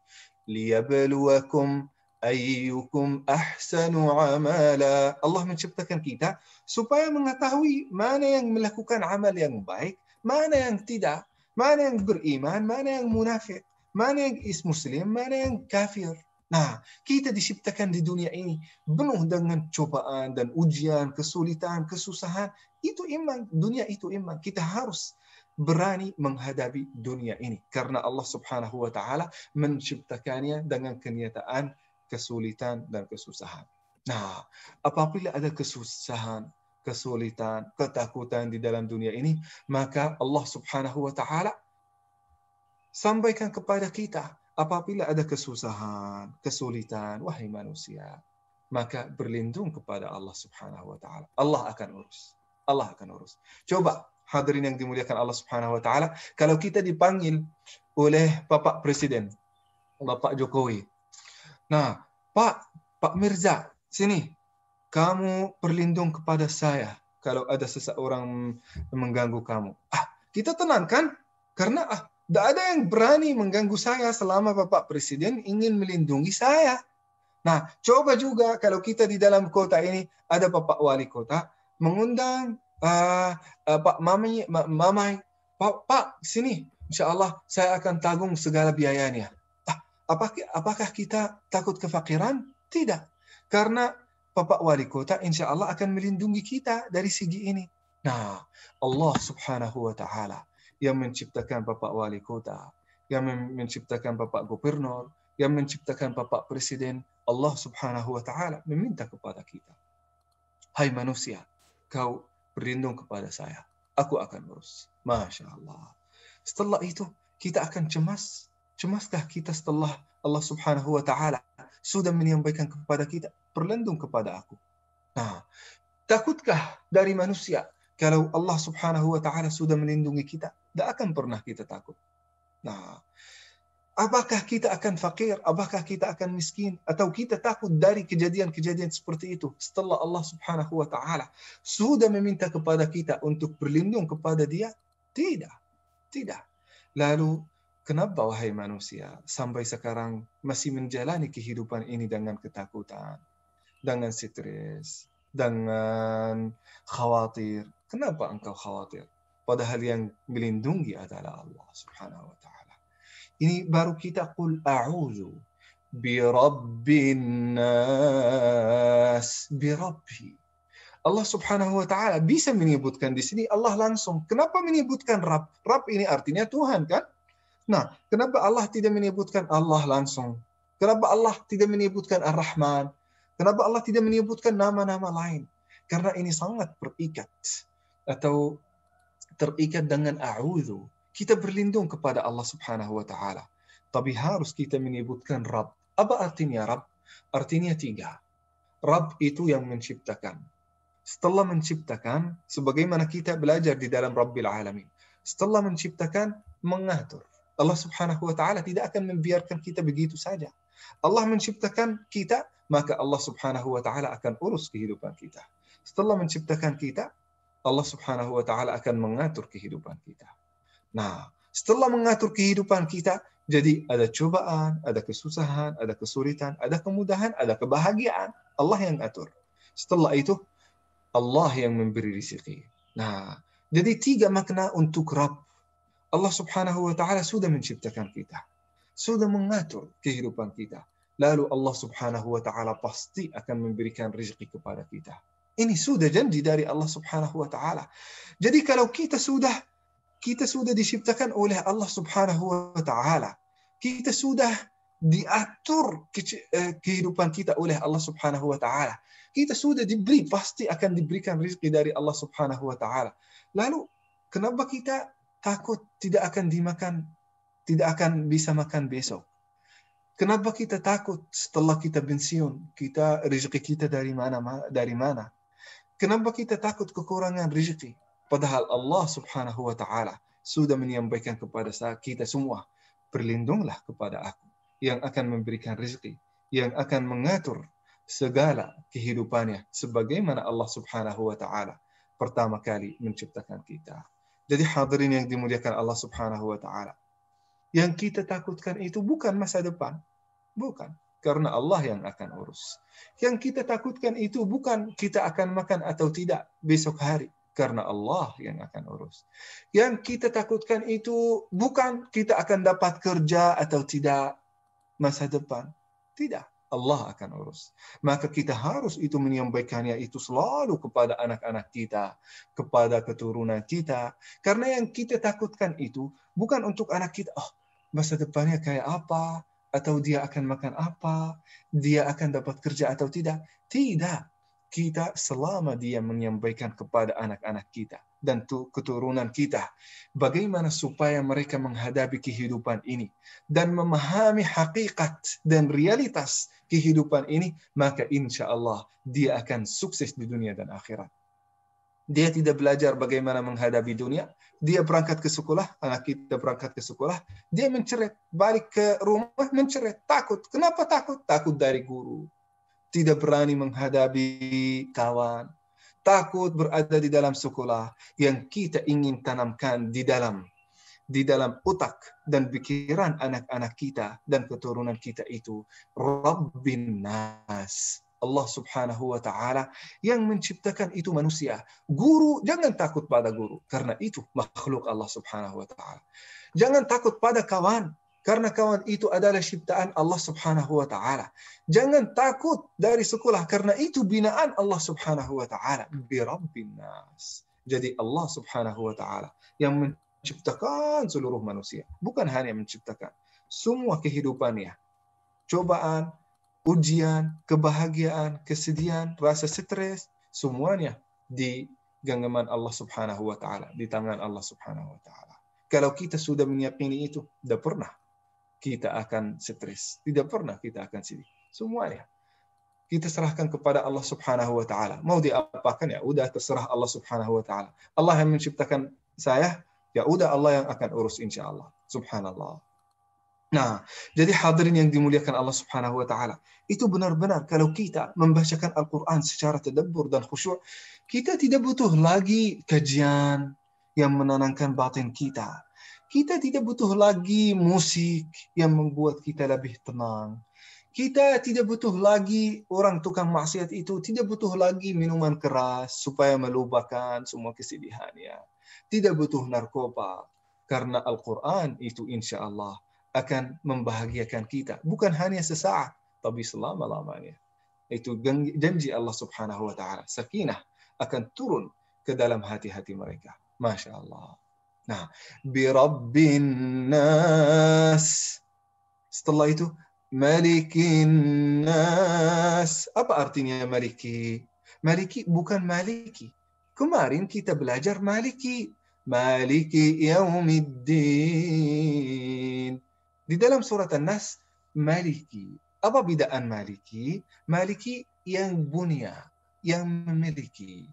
Liyabluwakum ayyukum ahsanu amala. Allah menciptakan kita supaya mengetahui mana yang melakukan amal yang baik, mana yang tidak, mana yang beriman, mana yang munafik, mana yang muslim, mana yang kafir. Nah, kita diciptakan di dunia ini penuh dengan cobaan dan ujian, kesulitan, kesusahan. Itu iman, dunia itu iman. Kita harus berani menghadapi dunia ini. Karena Allah Subhanahu wa Ta'ala menciptakannya dengan kenyataan kesulitan dan kesusahan. Nah, apabila ada kesusahan, kesulitan, ketakutan di dalam dunia ini, maka Allah Subhanahu wa Ta'ala sampaikan kepada kita, apabila ada kesusahan, kesulitan, wahai manusia, maka berlindung kepada Allah Subhanahu wa Ta'ala. Allah akan urus. Allah akan urus. Coba hadirin yang dimuliakan Allah Subhanahu wa Ta'ala, kalau kita dipanggil oleh Bapak Presiden, Bapak Jokowi. Nah, Pak Mirza, sini. Kamu berlindung kepada saya kalau ada seseorang mengganggu kamu. Kita tenang kan? Karena tidak ada yang berani mengganggu saya selama Bapak Presiden ingin melindungi saya. Nah, coba juga kalau kita di dalam kota ini ada Bapak Wali Kota mengundang Pak Mamai, Pak, sini, insya Allah saya akan tanggung segala biayanya. Apakah kita takut kefakiran? Tidak. Karena Bapak Wali Kota insya Allah akan melindungi kita dari segi ini. Nah, Allah Subhanahu wa Ta'ala yang menciptakan Bapak Wali Kota, yang menciptakan Bapak Gubernur, yang menciptakan Bapak Presiden, Allah Subhanahu wa Ta'ala meminta kepada kita, hai manusia, kau berlindung kepada saya, aku akan urus. Masya Allah. Setelah itu kita akan cemas. Cemaskah kita setelah Allah Subhanahu wa Ta'ala sudah menyampaikan kepada kita, berlindung kepada aku? Nah, takutkah dari manusia kalau Allah Subhanahu wa Ta'ala sudah melindungi kita? Tidak akan pernah kita takut. Nah, apakah kita akan fakir? Apakah kita akan miskin? Atau kita takut dari kejadian-kejadian seperti itu setelah Allah Subhanahu wa Ta'ala sudah meminta kepada kita untuk berlindung kepada Dia? Tidak. Tidak. Lalu, kenapa wahai manusia sampai sekarang masih menjalani kehidupan ini dengan ketakutan, dengan stres, dengan khawatir? Kenapa engkau khawatir? Padahal yang melindungi adalah Allah Subhanahu wa Ta'ala. Ini baru kita qul a'udzu birabbin nas, birabbi. Allah Subhanahu wa Ta'ala bisa menyebutkan di sini Allah langsung. Kenapa menyebutkan Rabb? Rabb ini artinya Tuhan kan? Nah, kenapa Allah tidak menyebutkan Allah langsung? Kenapa Allah tidak menyebutkan Ar-Rahman? Kenapa Allah tidak menyebutkan nama-nama lain? Karena ini sangat terikat atau terikat dengan a'udzu. Kita berlindung kepada Allah Subhanahu wa Ta'ala. Tapi harus kita menyebutkan Rabb. Apa artinya Rabb? Artinya 3. Rabb itu yang menciptakan. Setelah menciptakan, sebagaimana kita belajar di dalam Rabbil Alamin. Setelah menciptakan, mengatur. Allah Subhanahu wa taala tidak akan membiarkan kita begitu saja. Allah menciptakan kita, maka Allah Subhanahu wa taala akan urus kehidupan kita. Setelah menciptakan kita, Allah Subhanahu wa taala akan mengatur kehidupan kita. Nah, setelah mengatur kehidupan kita, jadi ada cobaan, ada kesusahan, ada kesulitan, ada kemudahan, ada kebahagiaan. Allah yang atur. Setelah itu, Allah yang memberi rezeki. Nah, jadi 3 makna untuk Rabb. Allah Subhanahu wa taala sudah menciptakan kita. Sudah mengatur kehidupan kita. Lalu Allah Subhanahu wa taala pasti akan memberikan rezeki kepada kita. Ini sudah janji dari Allah Subhanahu wa taala. Jadi kalau kita sudah diciptakan oleh Allah Subhanahu wa taala. Kita sudah diatur kehidupan kita oleh Allah Subhanahu wa taala. Kita sudah diberi, pasti akan diberikan rezeki dari Allah Subhanahu wa taala. Lalu kenapa kita takut tidak akan bisa makan besok? Kenapa kita takut setelah kita pensiun, rezeki kita dari mana? Kenapa kita takut kekurangan rezeki? Padahal Allah Subhanahu wa taala sudah menyampaikan kepada kita semua, berlindunglah kepada aku yang akan memberikan rezeki, yang akan mengatur segala kehidupannya sebagaimana Allah Subhanahu wa taala pertama kali menciptakan kita. Jadi hadirin yang dimuliakan Allah Subhanahu wa taala, yang kita takutkan itu bukan masa depan, bukan, karena Allah yang akan urus. Yang kita takutkan itu bukan kita akan makan atau tidak besok hari, karena Allah yang akan urus. Yang kita takutkan itu bukan kita akan dapat kerja atau tidak masa depan, tidak, Allah akan urus. Maka kita harus itu menyampaikannya itu selalu kepada anak-anak kita, kepada keturunan kita. Karena yang kita takutkan itu bukan untuk anak kita, masa depannya kayak apa, atau dia akan makan apa, dia akan dapat kerja atau tidak. Tidak. Kita selama dia menyampaikan kepada anak-anak kita dan keturunan kita, bagaimana supaya mereka menghadapi kehidupan ini dan memahami hakikat dan realitas kehidupan ini, maka insya Allah dia akan sukses di dunia dan akhirat. Dia tidak belajar bagaimana menghadapi dunia, dia berangkat ke sekolah, anak kita berangkat ke sekolah, dia menceret, balik ke rumah menceret, takut. Kenapa takut? Takut dari guru. Tidak berani menghadapi kawan, takut berada di dalam sekolah. Yang kita ingin tanamkan di dalam otak dan pikiran anak-anak kita dan keturunan kita itu, Rabbin Nas, Allah Subhanahu wa taala yang menciptakan itu manusia. Guru, jangan takut pada guru, karena itu makhluk Allah Subhanahu wa taala. Jangan takut pada kawan, karena kawan itu adalah ciptaan Allah Subhanahu wa taala. Jangan takut dari sekolah, karena itu binaan Allah Subhanahu wa taala. Bi Rabbin Nas. Jadi Allah Subhanahu wa taala yang menciptakan seluruh manusia, bukan hanya menciptakan semua kehidupannya. Cobaan, ujian, kebahagiaan, kesedihan, rasa stres, semuanya di genggaman Allah Subhanahu wa taala, di tangan Allah Subhanahu wa taala. Kalau kita sudah meyakini itu, tidak pernah kita akan stres, tidak pernah kita akan sedih. Semuanya kita serahkan kepada Allah Subhanahu wa taala. Mau diapakan, ya udah terserah Allah Subhanahu wa taala. Allah yang menciptakan saya, ya udah Allah yang akan urus insyaallah. Subhanallah. Nah, jadi hadirin yang dimuliakan Allah Subhanahu wa taala, itu benar-benar kalau kita membacakan Al-Qur'an secara tadabbur dan khusyuk, kita tidak butuh lagi kajian yang menenangkan batin kita. Kita tidak butuh lagi musik yang membuat kita lebih tenang. Kita tidak butuh lagi orang tukang maksiat itu, tidak butuh lagi minuman keras supaya melupakan semua kesedihannya. Tidak butuh narkoba, karena Al-Quran itu insya Allah akan membahagiakan kita. Bukan hanya sesaat, tapi selama-lamanya. Itu janji Allah Subhanahu wa ta'ala. Sakinah akan turun ke dalam hati-hati mereka. Masya Allah. Nah, bi Rabbin Nas. Setelah itu, Malikin Nas. Apa artinya Maliki? Maliki bukan Maliki. Kemarin kita belajar Maliki. Maliki Yaumiddin. Di dalam surat An-Nas, Maliki. Apa bidaan Maliki? Maliki yang punya, yang memiliki.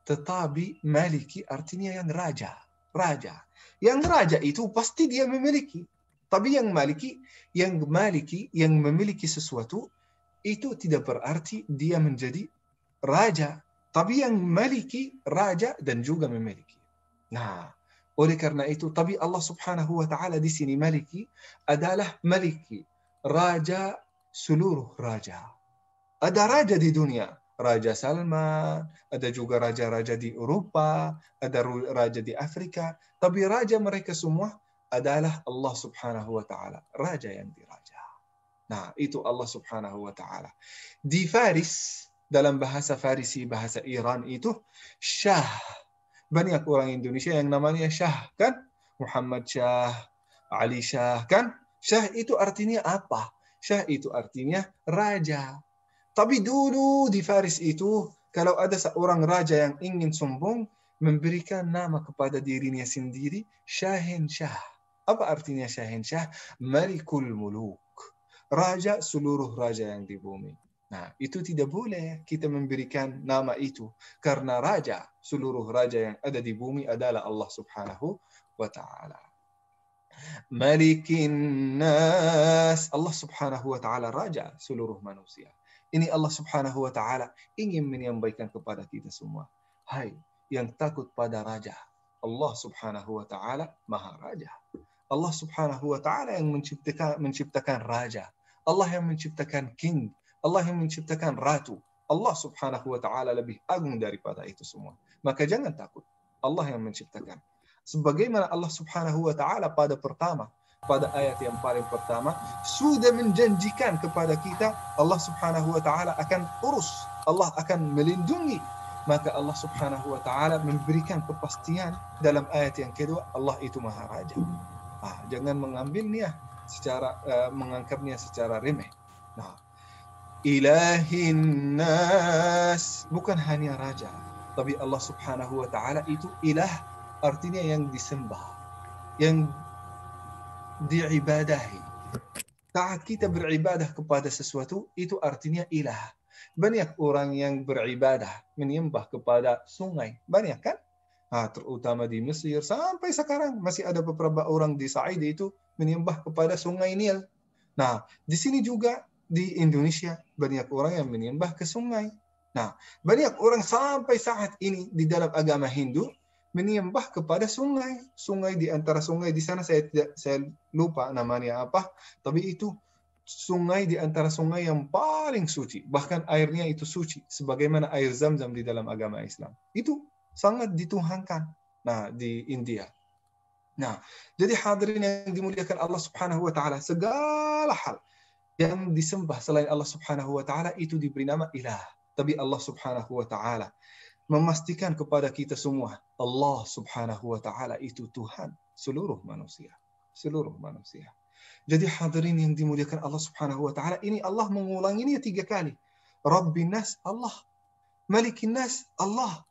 Tetapi Maliki artinya yang raja. raja. Yang raja itu pasti dia memiliki. Tapi yang memiliki sesuatu itu tidak berarti dia menjadi raja. Tapi yang memiliki raja dan juga memiliki. Nah, oleh karena itu, tapi Allah Subhanahu wa taala di sini maliki adalah maliki, raja seluruh raja. Ada raja di dunia, Raja Salman, ada juga raja-raja di Eropa, ada raja di Afrika, tapi raja mereka semua adalah Allah Subhanahu wa taala, raja yang diraja. Nah, itu Allah Subhanahu wa taala. Di Faris, dalam bahasa Farisi, bahasa Iran itu Syah. Banyak orang Indonesia yang namanya Syah, kan? Muhammad Syah, Ali Syah, kan? Syah itu artinya apa? Syah itu artinya raja. Tapi dulu di Faris itu, kalau ada seorang raja yang ingin sombong, memberikan nama kepada dirinya sendiri, Syahin Syah. Apa artinya Syahin Syah? Malikul Muluk. Raja seluruh raja yang di bumi. Nah, itu tidak boleh kita memberikan nama itu. Karena raja, seluruh raja yang ada di bumi adalah Allah Subhanahu wa ta'ala. Malikin Nas. Allah Subhanahu wa ta'ala raja seluruh manusia. Ini Allah Subhanahu wa ta'ala ingin menyampaikan kepada kita semua. Hai, yang takut pada raja. Allah Subhanahu wa ta'ala maha raja. Allah Subhanahu wa ta'ala yang menciptakan raja. Allah yang menciptakan king. Allah yang menciptakan ratu. Allah Subhanahu wa ta'ala lebih agung daripada itu semua. Maka jangan takut. Allah yang menciptakan. Sebagaimana Allah Subhanahu wa ta'ala pada ayat yang paling pertama sudah menjanjikan kepada kita, Allah Subhanahu wa ta'ala akan urus, Allah akan melindungi. Maka Allah Subhanahu wa ta'ala memberikan kepastian dalam ayat yang kedua, Allah itu maha raja. Jangan mengambilnya menganggapnya secara remeh. Nah, Ilahin Nas, bukan hanya raja, tapi Allah Subhanahu wa ta'ala itu ilah, artinya yang disembah, yang diibadahi. Saat kita beribadah kepada sesuatu, itu artinya ilah. Banyak orang yang beribadah, menyembah kepada sungai. Banyak kan? Terutama di Mesir, sampai sekarang masih ada beberapa orang di Said itu menyembah kepada sungai Nil. Nah, di sini juga di Indonesia, banyak orang yang menyembah ke sungai. Nah, banyak orang sampai saat ini di dalam agama Hindu, menyembah kepada sungai. Sungai di antara sungai di sana saya lupa namanya apa, tapi itu sungai di antara sungai yang paling suci. Bahkan airnya itu suci sebagaimana air Zam-Zam di dalam agama Islam. Itu sangat dituhankan. Nah, di India. Nah, jadi hadirin yang dimuliakan Allah Subhanahu wa taala, segala hal yang disembah selain Allah Subhanahu wa taala itu diberi nama ilah. Tapi Allah Subhanahu wa taala memastikan kepada kita semua, Allah Subhanahu wa ta'ala itu Tuhan seluruh manusia. Seluruh manusia. Jadi hadirin yang dimuliakan Allah Subhanahu wa ta'ala, ini Allah mengulanginya 3 kali. Rabbin Nas, Allah. Malikin Nas, Allah.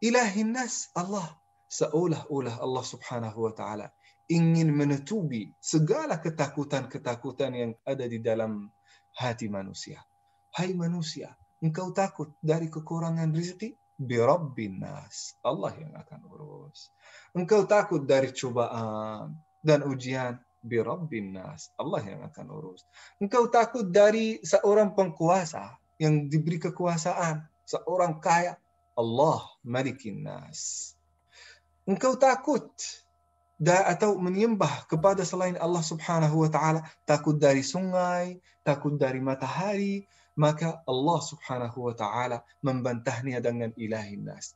Ilahin Nas, Allah. Seolah-olah Allah Subhanahu wa ta'ala ingin menutupi segala ketakutan-ketakutan yang ada di dalam hati manusia. Hai manusia, engkau takut dari kekurangan rezeki? Birabbin Nas. Allah yang akan urus. Engkau takut dari cobaan dan ujian? Birabbin Nas. Allah yang akan urus. Engkau takut dari seorang penguasa yang diberi kekuasaan, seorang kaya? Allah Malikin Nas. Engkau takut atau menyembah kepada selain Allah Subhanahu wa ta'ala, takut dari sungai, takut dari matahari, maka Allah Subhanahu wa ta'ala membantahnya dengan ilahin nas.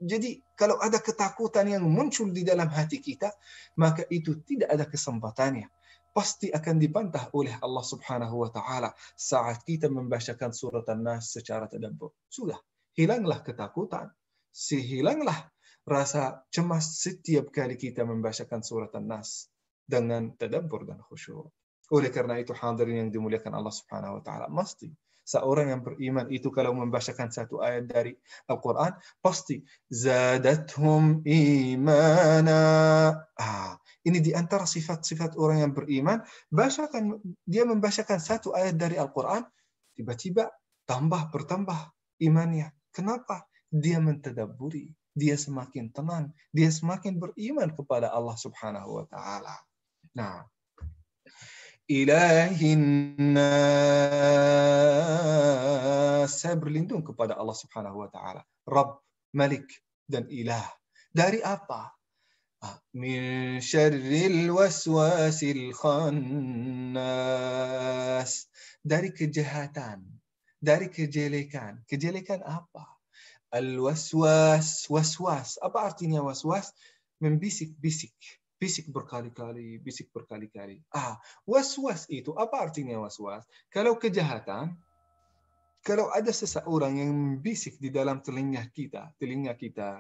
Jadi kalau ada ketakutan yang muncul di dalam hati kita, maka itu tidak ada kesempatannya. Pasti akan dibantah oleh Allah Subhanahu wa ta'ala saat kita membacakan surat An-Nas secara tadabbur. Sudah, hilanglah ketakutan. Hilanglah rasa cemas setiap kali kita membacakan surat An-Nas dengan tadabbur dan khusyuk. Oleh karena itu hadirin yang dimuliakan Allah Subhanahu wa ta'ala, mesti seorang yang beriman itu kalau membacakan satu ayat dari Al-Quran, pasti zadathum imana. Ini di antara sifat-sifat orang yang beriman, dia membacakan satu ayat dari Al-Quran, tiba-tiba bertambah imannya. Kenapa? Dia mentadabburi. dia semakin tenang, dia semakin beriman kepada Allah Subhanahu wa taala. Nah, Ilahin nas, saya berlindung kepada Allah Subhanahu wa taala, Rabb, Malik dan Ilah. Dari apa? Min syarril waswasil khannas, dari kejahatan, dari kejelekan. Kejelekan apa? Al-waswas, waswas. Apa artinya waswas? Membisik-bisik. Bisik berkali-kali, bisik berkali-kali. Waswas itu, apa artinya waswas? Kalau kejahatan, kalau ada seseorang yang membisik di dalam telinga kita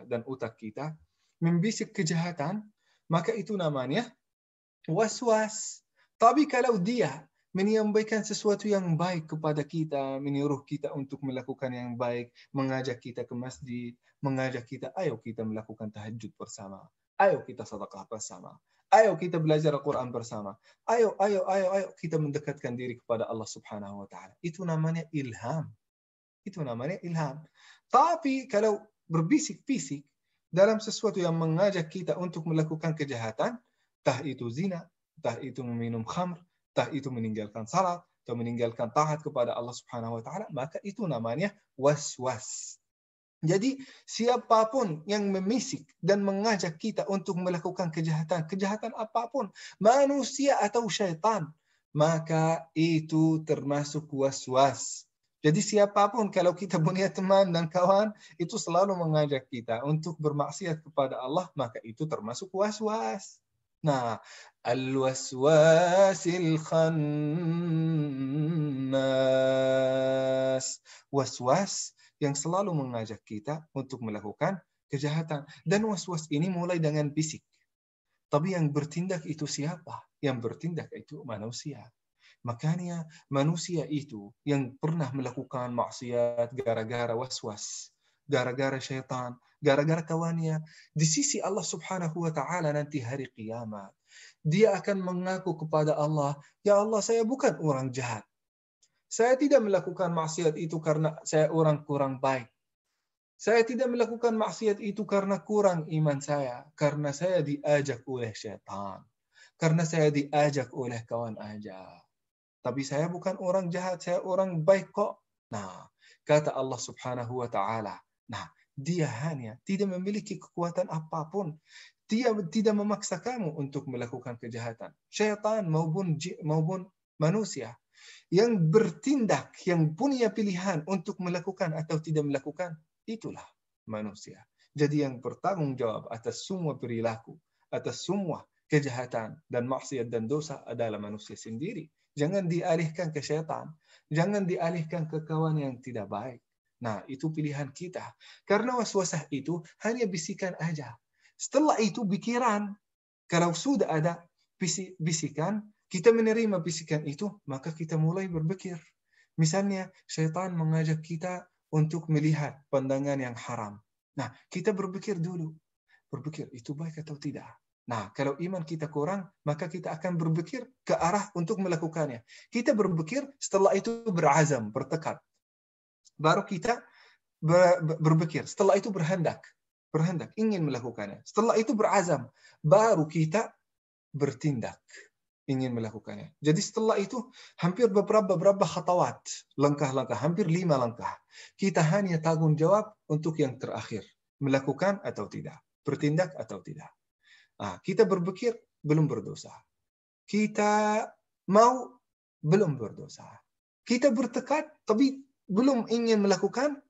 dan otak kita, membisik kejahatan, maka itu namanya waswas. Tapi kalau dia menyampaikan sesuatu yang baik kepada kita, menyuruh kita untuk melakukan yang baik, mengajak kita ke masjid, mengajak kita, ayo kita melakukan tahajud bersama, ayo kita sedekah bersama, ayo kita belajar Al-Quran bersama, ayo kita mendekatkan diri kepada Allah Subhanahu wa taala. Itu namanya ilham. Itu namanya ilham. Tapi kalau berbisik-bisik dalam sesuatu yang mengajak kita untuk melakukan kejahatan, entah itu zina, entah itu meminum khamr, entah itu meninggalkan salat, atau meninggalkan taat kepada Allah Subhanahu wa taala, maka itu namanya waswas. Jadi siapapun yang memisik dan mengajak kita untuk melakukan kejahatan apapun, manusia atau syaitan, maka itu termasuk waswas. Jadi siapapun, kalau kita punya teman dan kawan, itu selalu mengajak kita untuk bermaksiat kepada Allah, maka itu termasuk waswas. Nah, al-waswasil khannas. Waswas yang selalu mengajak kita untuk melakukan kejahatan. Dan waswas ini mulai dengan bisik. Tapi yang bertindak itu siapa? Yang bertindak itu manusia. Makanya manusia itu yang pernah melakukan maksiat gara-gara waswas, gara-gara syaitan, gara-gara kawannya, di sisi Allah Subhanahu wa taala nanti hari kiamat, dia akan mengaku kepada Allah, ya Allah, saya bukan orang jahat. Saya tidak melakukan maksiat itu karena saya orang kurang baik. Saya tidak melakukan maksiat itu karena kurang iman saya, karena saya diajak oleh syaitan, karena saya diajak oleh kawan aja. Tapi saya bukan orang jahat, saya orang baik kok. Nah, kata Allah Subhanahu wa taala, nah, dia hanya tidak memiliki kekuatan apapun. Dia tidak memaksa kamu untuk melakukan kejahatan. Syaitan maupun manusia yang bertindak, yang punya pilihan untuk melakukan atau tidak melakukan, itulah manusia. Jadi yang bertanggung jawab atas semua perilaku, atas semua kejahatan dan maksiat dan dosa adalah manusia sendiri. Jangan dialihkan ke syaitan. Jangan dialihkan ke kawan yang tidak baik. Nah, itu pilihan kita. Karena waswasah itu hanya bisikan aja. Setelah itu pikiran. Kalau sudah ada bisikan, kita menerima bisikan itu, maka kita mulai berpikir. Misalnya, syaitan mengajak kita untuk melihat pandangan yang haram. Nah, kita berpikir dulu. Berpikir, itu baik atau tidak? Nah, kalau iman kita kurang, maka kita akan berpikir ke arah untuk melakukannya. Kita berpikir, setelah itu berazam, bertekad. Baru kita berpikir, setelah itu berhendak, ingin melakukannya. Setelah itu berazam, baru kita bertindak, ingin melakukannya. Jadi setelah itu, hampir beberapa khatawat, langkah-langkah, hampir 5 langkah. Kita hanya tanggung jawab untuk yang terakhir, melakukan atau tidak, bertindak atau tidak. Kita berpikir, belum berdosa. Kita mau, belum berdosa. Kita bertekad, tapi belum ingin melakukan,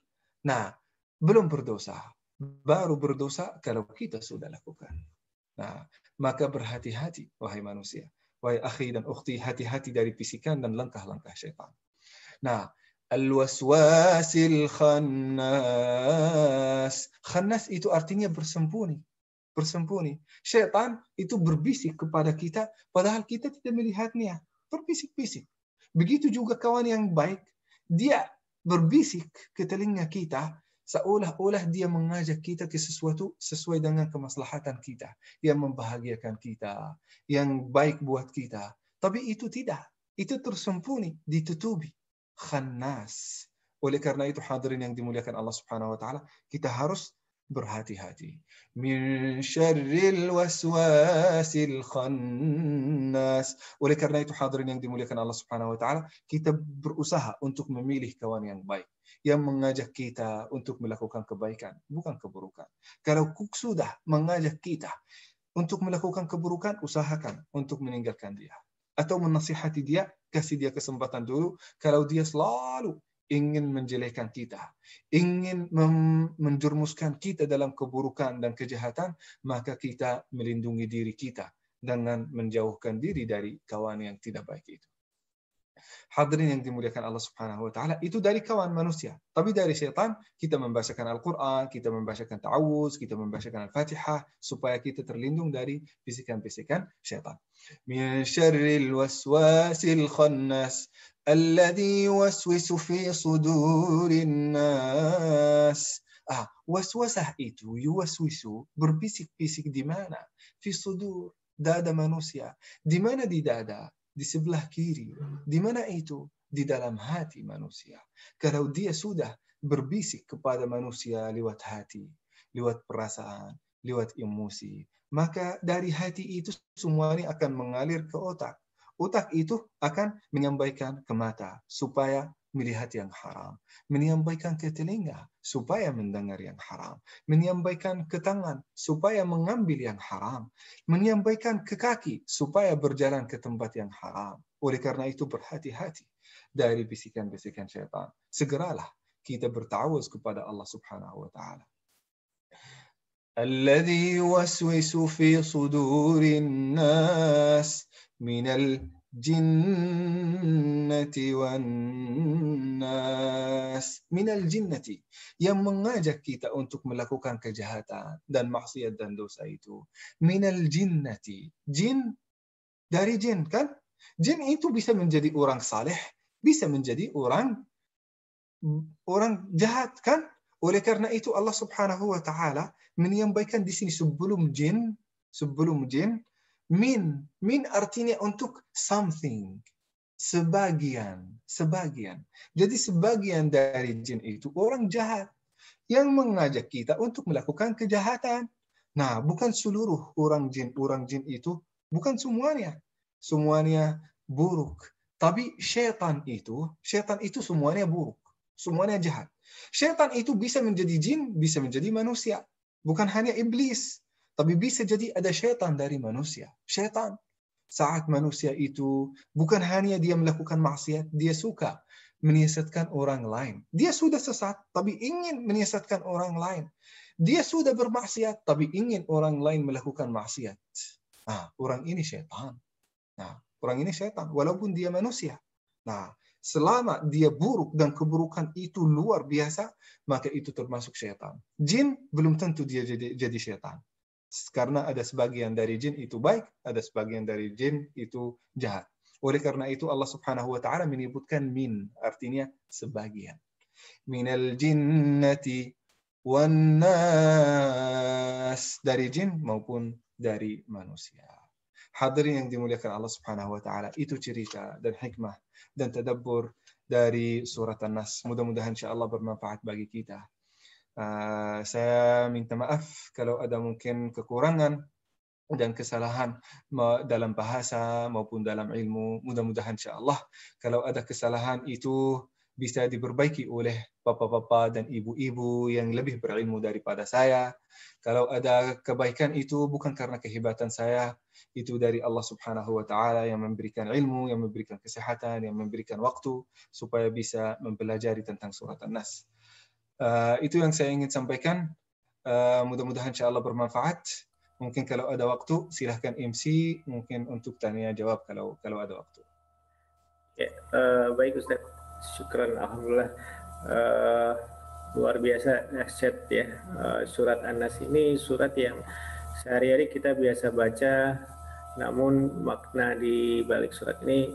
nah, belum berdosa. Baru berdosa kalau kita sudah lakukan. Nah, maka berhati-hati, wahai manusia. Wahai akhi dan ukhti, hati-hati dari bisikan dan langkah-langkah syaitan. Nah, al-waswasil khannas. Khannas itu artinya bersembunyi. Bersembunyi. Syaitan itu berbisik kepada kita, padahal kita tidak melihatnya. Berbisik-bisik. Begitu juga kawan yang baik, dia berbisik ke telinga kita, seolah-olah dia mengajak kita ke sesuatu sesuai dengan kemaslahatan kita, yang membahagiakan kita, yang baik buat kita. Tapi itu tidak. Itu tersembunyi, ditutupi. Khannas. Oleh karena itu, hadirin yang dimuliakan Allah Subhanahu wa taala, kita harus berhati-hati. Min syarril waswasil khannas. Oleh karena itu hadirin yang dimuliakan Allah Subhanahu wa taala, kita berusaha untuk memilih kawan yang baik, yang mengajak kita untuk melakukan kebaikan, bukan keburukan. Kalau sudah mengajak kita untuk melakukan keburukan, usahakan untuk meninggalkan dia. Atau menasihati dia, kasih dia kesempatan dulu. Kalau dia selalu ingin menjelekkan kita, ingin menjerumuskan kita dalam keburukan dan kejahatan, maka kita melindungi diri kita dengan menjauhkan diri dari kawan yang tidak baik itu. Hadirin yang dimuliakan Allah Subhanahu wa taala, itu dari kawan manusia. Tapi dari syaitan, kita membacakan Al-Qur'an, kita membacakan ta'awuz, kita membacakan Al-Fatihah supaya kita terlindung dari bisikan-bisikan syaitan. Min syarril waswasil khannas alladzi yuwaswisu fi sudurin nas. Waswasah itu, yuwaswisu, berbisik-bisik di mana? Fi sudur, dada manusia. Di mana di dada? Di sebelah kiri. Di mana itu? Di dalam hati manusia. Kalau dia sudah berbisik kepada manusia lewat hati, lewat perasaan, lewat emosi, maka dari hati itu semuanya akan mengalir ke otak. Otak itu akan menyampaikan ke mata supaya melihat yang haram, menyampaikan ke telinga supaya mendengar yang haram, menyampaikan ke tangan supaya mengambil yang haram, menyampaikan ke kaki supaya berjalan ke tempat yang haram. Oleh karena itu berhati-hati dari bisikan-bisikan syaitan. Segeralah kita bertawuz kepada Allah Subhanahu wa taala. Alladzi yuwaswisu fi sudurin nas minal jinnati wan nas. Minal jinnati, yang mengajak kita untuk melakukan kejahatan dan maksiat dan dosa itu. Minal jinnati, jin dari jin kan? Jin itu bisa menjadi orang saleh, bisa menjadi orang jahat kan? Oleh karena itu Allah Subhanahu wa taala menyampaikan di sini sebelum jin, min artinya untuk something, sebagian. Jadi sebagian dari jin itu orang jahat yang mengajak kita untuk melakukan kejahatan. Nah, bukan seluruh orang jin itu, bukan semuanya buruk. Tapi syaitan itu semuanya buruk, semuanya jahat. Syaitan itu bisa menjadi jin, bisa menjadi manusia. Bukan hanya iblis, tapi bisa jadi ada syaitan dari manusia. Syaitan saat manusia itu bukan hanya dia melakukan maksiat, dia suka menyesatkan orang lain. Dia sudah sesat, tapi ingin menyesatkan orang lain. Dia sudah bermaksiat, tapi ingin orang lain melakukan maksiat. Orang ini syaitan. Walaupun dia manusia. Selama dia buruk dan keburukan itu luar biasa, maka itu termasuk syaitan. Jin belum tentu dia jadi syaitan. Karena ada sebagian dari jin itu baik, ada sebagian dari jin itu jahat. Oleh karena itu Allah Subhanahu wa taala menyebutkan min, artinya sebagian. Minal jinnati wan nas, dari jin maupun dari manusia. Hadirin yang dimuliakan Allah Subhanahu wa taala, itu cerita dan hikmah dan tadabbur dari surat An-Nas. Mudah-mudahan insyaallah bermanfaat bagi kita. Saya minta maaf kalau ada mungkin kekurangan dan kesalahan dalam bahasa maupun dalam ilmu. Mudah-mudahan insyaallah kalau ada kesalahan itu bisa diperbaiki oleh bapak-bapak dan ibu-ibu yang lebih berilmu daripada saya. Kalau ada kebaikan itu bukan karena kehebatan saya, itu dari Allah Subhanahu wa taala yang memberikan ilmu, yang memberikan kesehatan, yang memberikan waktu supaya bisa mempelajari tentang surat An-Nas. Itu yang saya ingin sampaikan. Mudah-mudahan insyaallah bermanfaat. Mungkin kalau ada waktu silahkan MC mungkin untuk tanya jawab kalau ada waktu. Ya, baik Ustaz. Syukran, alhamdulillah. Luar biasa dahsyat ya. Surat An-Nas ini surat yang sehari-hari kita biasa baca, namun makna di balik surat ini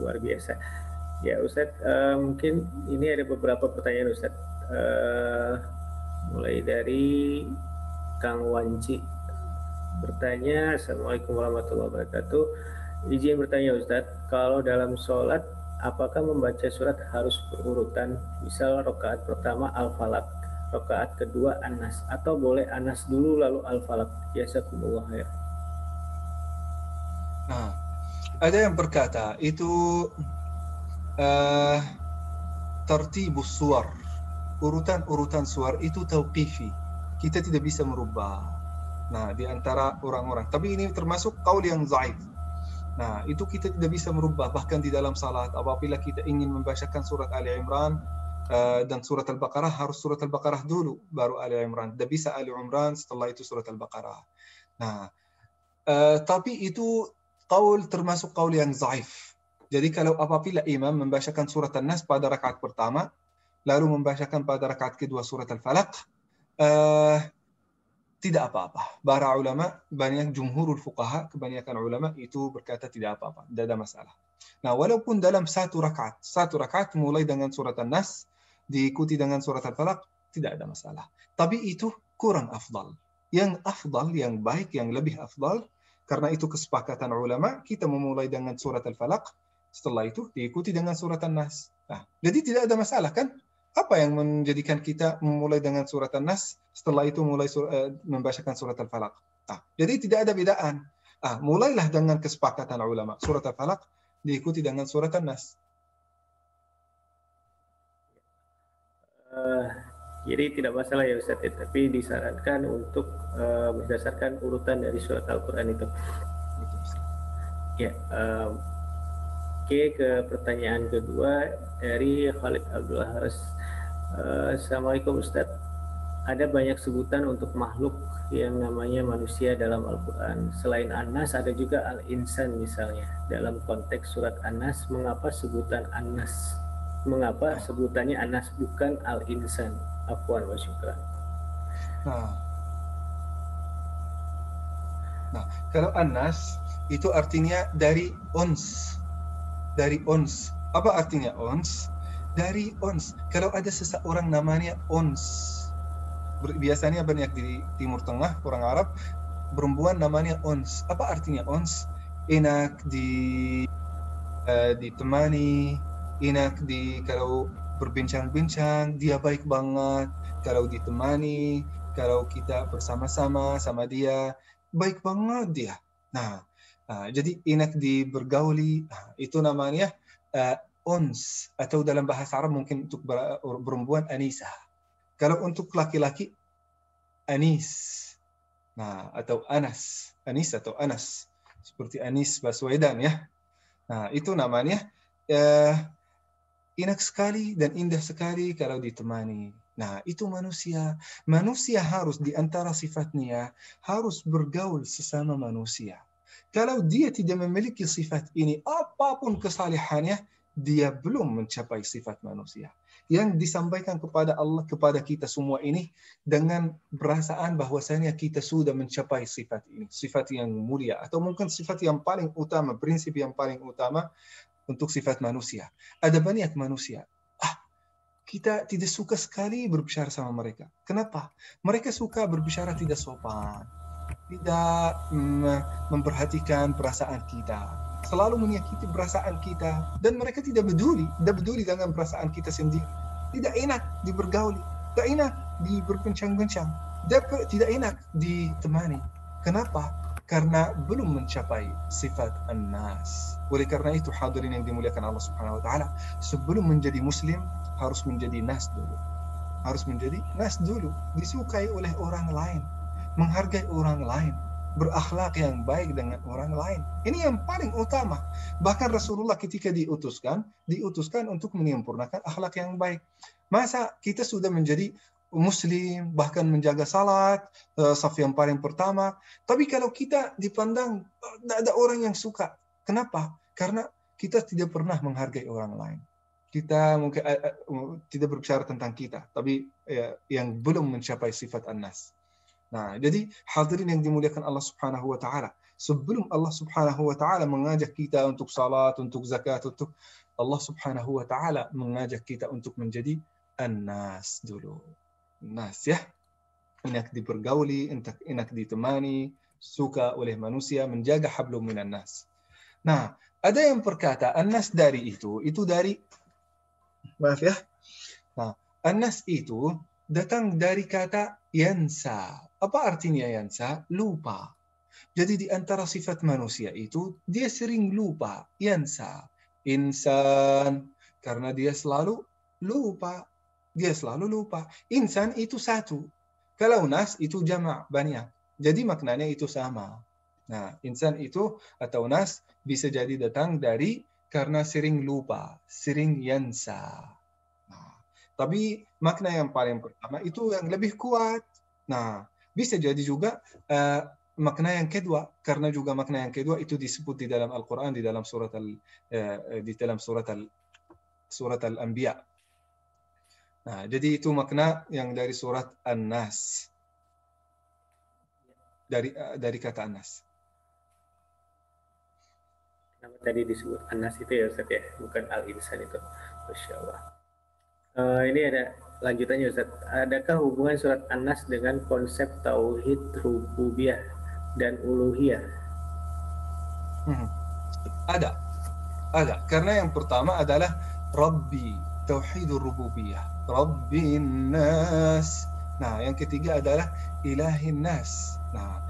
luar biasa. Ya Ustadz, mungkin ini ada beberapa pertanyaan Ustadz. Mulai dari Kang Wanci bertanya, Assalamualaikum warahmatullahi wabarakatuh. Izin bertanya Ustadz, kalau dalam sholat apakah membaca surat harus berurutan? Misal rakaat pertama Al-Falaq, rakaat kedua An-Nas, atau boleh An-Nas dulu lalu Al-Falaq? Jazakumullah khair. Nah, ada yang berkata itu tertibus suar, urutan suar itu tauqifi. Kita tidak bisa merubah. Nah, di antara orang-orang. Tapi ini termasuk qaul yang dhaif. Nah, itu kita tidak bisa merubah. Bahkan di dalam salat, apabila kita ingin membacakan surat Ali Imran dan surat Al-Baqarah, harus surat Al-Baqarah dulu, baru Ali Imran. Tidak bisa Ali Imran, setelah itu surat Al-Baqarah. Nah, tapi itu qaul termasuk qaul yang dhaif. Jadi kalau apabila imam membacakan surat An-Nas pada rakaat pertama, lalu membacakan pada rakaat kedua surat Al-Falaq, tidak apa-apa. Para ulama, banyak jumhurul fuqaha, kebanyakan ulama itu berkata tidak apa-apa, tidak ada masalah. Nah, walaupun dalam satu rakaat mulai dengan surat An-Nas, diikuti dengan surat Al-Falaq, tidak ada masalah. Tapi itu kurang afdal. Yang afdal, yang baik, yang lebih afdal, karena itu kesepakatan ulama, kita memulai dengan surat Al-Falaq, setelah itu diikuti dengan surat An-Nas. Nah, jadi tidak ada masalah kan? Apa yang menjadikan kita memulai dengan surat An-Nas, setelah itu mulai membacakan surat Al-Falaq? Nah, jadi tidak ada bedaan. Mulailah dengan kesepakatan ulama. Surat Al-Falaq diikuti dengan surat An-Nas. Jadi tidak masalah ya Ustaz, tapi disarankan untuk berdasarkan urutan dari surat Al-Quran itu. Ya, Oke, ke pertanyaan kedua dari Khalid Abdul Haris. Assalamualaikum Ustaz. Ada banyak sebutan untuk makhluk yang namanya manusia dalam Al-Quran. Selain An-Nas ada juga Al-Insan misalnya. Dalam konteks surat An-Nas, mengapa sebutan An-Nas? Mengapa sebutannya An-Nas bukan Al-Insan? Afwan wa syukran. Nah, kalau An-Nas itu artinya dari ons. Dari ons. Apa artinya ons? Dari ons. Kalau ada seseorang namanya ons, biasanya banyak di Timur Tengah, orang Arab, perempuan namanya ons. Apa artinya ons? Enak ditemani, enak kalau berbincang-bincang, dia baik banget. Kalau ditemani, kalau kita bersama-sama sama dia, baik banget dia. Nah, jadi enak bergauli, itu namanya ons, atau dalam bahasa Arab mungkin untuk perempuan Anisa. Kalau untuk laki-laki Anis, nah atau Anas, Anis atau Anas, seperti Anis Baswedan ya. Nah itu namanya enak sekali dan indah sekali kalau ditemani. Nah, itu manusia. Manusia harus di antara sifatnya harus bergaul sesama manusia. Kalau dia tidak memiliki sifat ini, apapun kesalehannya, dia belum mencapai sifat manusia. Yang disampaikan kepada Allah, kepada kita semua ini, dengan perasaan bahwasanya kita sudah mencapai sifat ini. Sifat yang mulia, atau mungkin sifat yang paling utama, prinsip yang paling utama untuk sifat manusia. Ada banyak manusia. Kita tidak suka sekali berbicara sama mereka. Kenapa? Mereka suka berbicara tidak sopan, tidak memperhatikan perasaan kita, selalu menyakiti perasaan kita, dan mereka tidak peduli dengan perasaan kita sendiri. Tidak enak dibergauli, tidak enak berbincang-bincang, tidak enak ditemani. Kenapa? Karena belum mencapai sifat An-Nas. Oleh karena itu, hadirin yang dimuliakan Allah Subhanahu wa taala, sebelum menjadi muslim harus menjadi nas dulu. Harus menjadi nas dulu, disukai oleh orang lain, menghargai orang lain, berakhlak yang baik dengan orang lain. Ini yang paling utama. Bahkan Rasulullah ketika diutuskan untuk menyempurnakan akhlak yang baik. Masa kita sudah menjadi muslim, bahkan menjaga salat, saf yang paling pertama, tapi kalau kita dipandang tidak ada orang yang suka. Kenapa? Karena kita tidak pernah menghargai orang lain. Kita mungkin tidak berbicara tentang kita, tapi yang belum mencapai sifat An-Nas. Nah, jadi hadirin yang dimuliakan Allah Subhanahu wa taala, sebelum Allah Subhanahu wa taala mengajak kita untuk salat, untuk zakat, untuk Allah Subhanahu wa taala mengajak kita untuk menjadi An-Nas dulu. Nas ya, enak dipergauli, enak ditemani, suka oleh manusia, menjaga hablum minan nas. Nah, ada yang berkata An-Nas dari itu dari, maaf ya. Nah, An-Nas itu datang dari kata yansa. Apa artinya yansa? Lupa. Jadi di antara sifat manusia itu, dia sering lupa. Yansa. Insan. Karena dia selalu lupa. Dia selalu lupa. Insan itu satu. Kalau nas itu jamak, banyak. Jadi maknanya itu sama. Nah, insan itu atau nas bisa jadi datang dari karena sering lupa. Sering yansa. Nah, tapi makna yang paling pertama itu yang lebih kuat. Nah, bisa jadi juga makna yang kedua, karena juga makna yang kedua itu disebut di dalam Al-Quran, di dalam surat Al-Anbiya. Nah, jadi itu makna yang dari surat An-Nas, dari kata An-Nas. Kenapa tadi disebut Anas itu ya Ustaz ya, bukan Al-Insan itu. Masya Allah. Ini ada lanjutannya Ustaz. Adakah hubungan surat An-Nas dengan konsep tauhid rububiyah dan uluhiyah? Ada. Karena yang pertama adalah Rabbi, tauhidur rububiyah. Rabbin nas. Nah, yang ketiga adalah ilahin nas. Nah,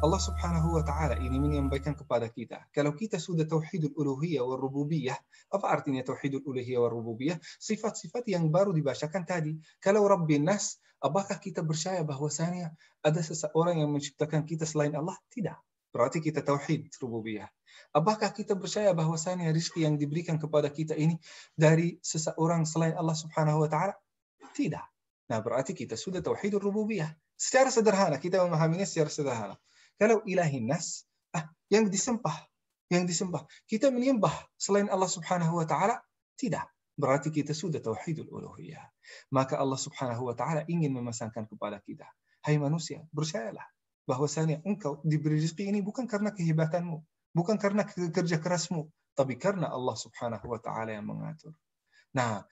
Allah Subhanahu wa taala ini menyampaikan kepada kita, kalau kita sudah tauhidul uluhiyah wal rububiyah, apa artinya tauhidul uluhiyah wal rububiyah? Sifat-sifat yang baru dibacakan tadi. Kalau Rabbin nas, apakah kita percaya bahwasanya ada seseorang yang menciptakan kita selain Allah? Tidak. Berarti kita tauhid rububiyah. Apakah kita percaya bahwasanya rezeki yang diberikan kepada kita ini dari seseorang selain Allah Subhanahu wa taala? Tidak. Nah, berarti kita sudah tauhid rububiyah. Secara sederhana, kita memahaminya secara sederhana. Kalau ilahin nas, yang disembah. Kita menyembah selain Allah Subhanahu wa taala? Tidak. Berarti kita sudah tauhidul uluhiyah. Maka Allah Subhanahu wa taala ingin memesankan kepada kita, hai manusia, percayalah bahwasanya engkau diberi rezeki ini bukan karena kehebatanmu, bukan karena kerja kerasmu, tapi karena Allah Subhanahu wa taala yang mengatur. Nah,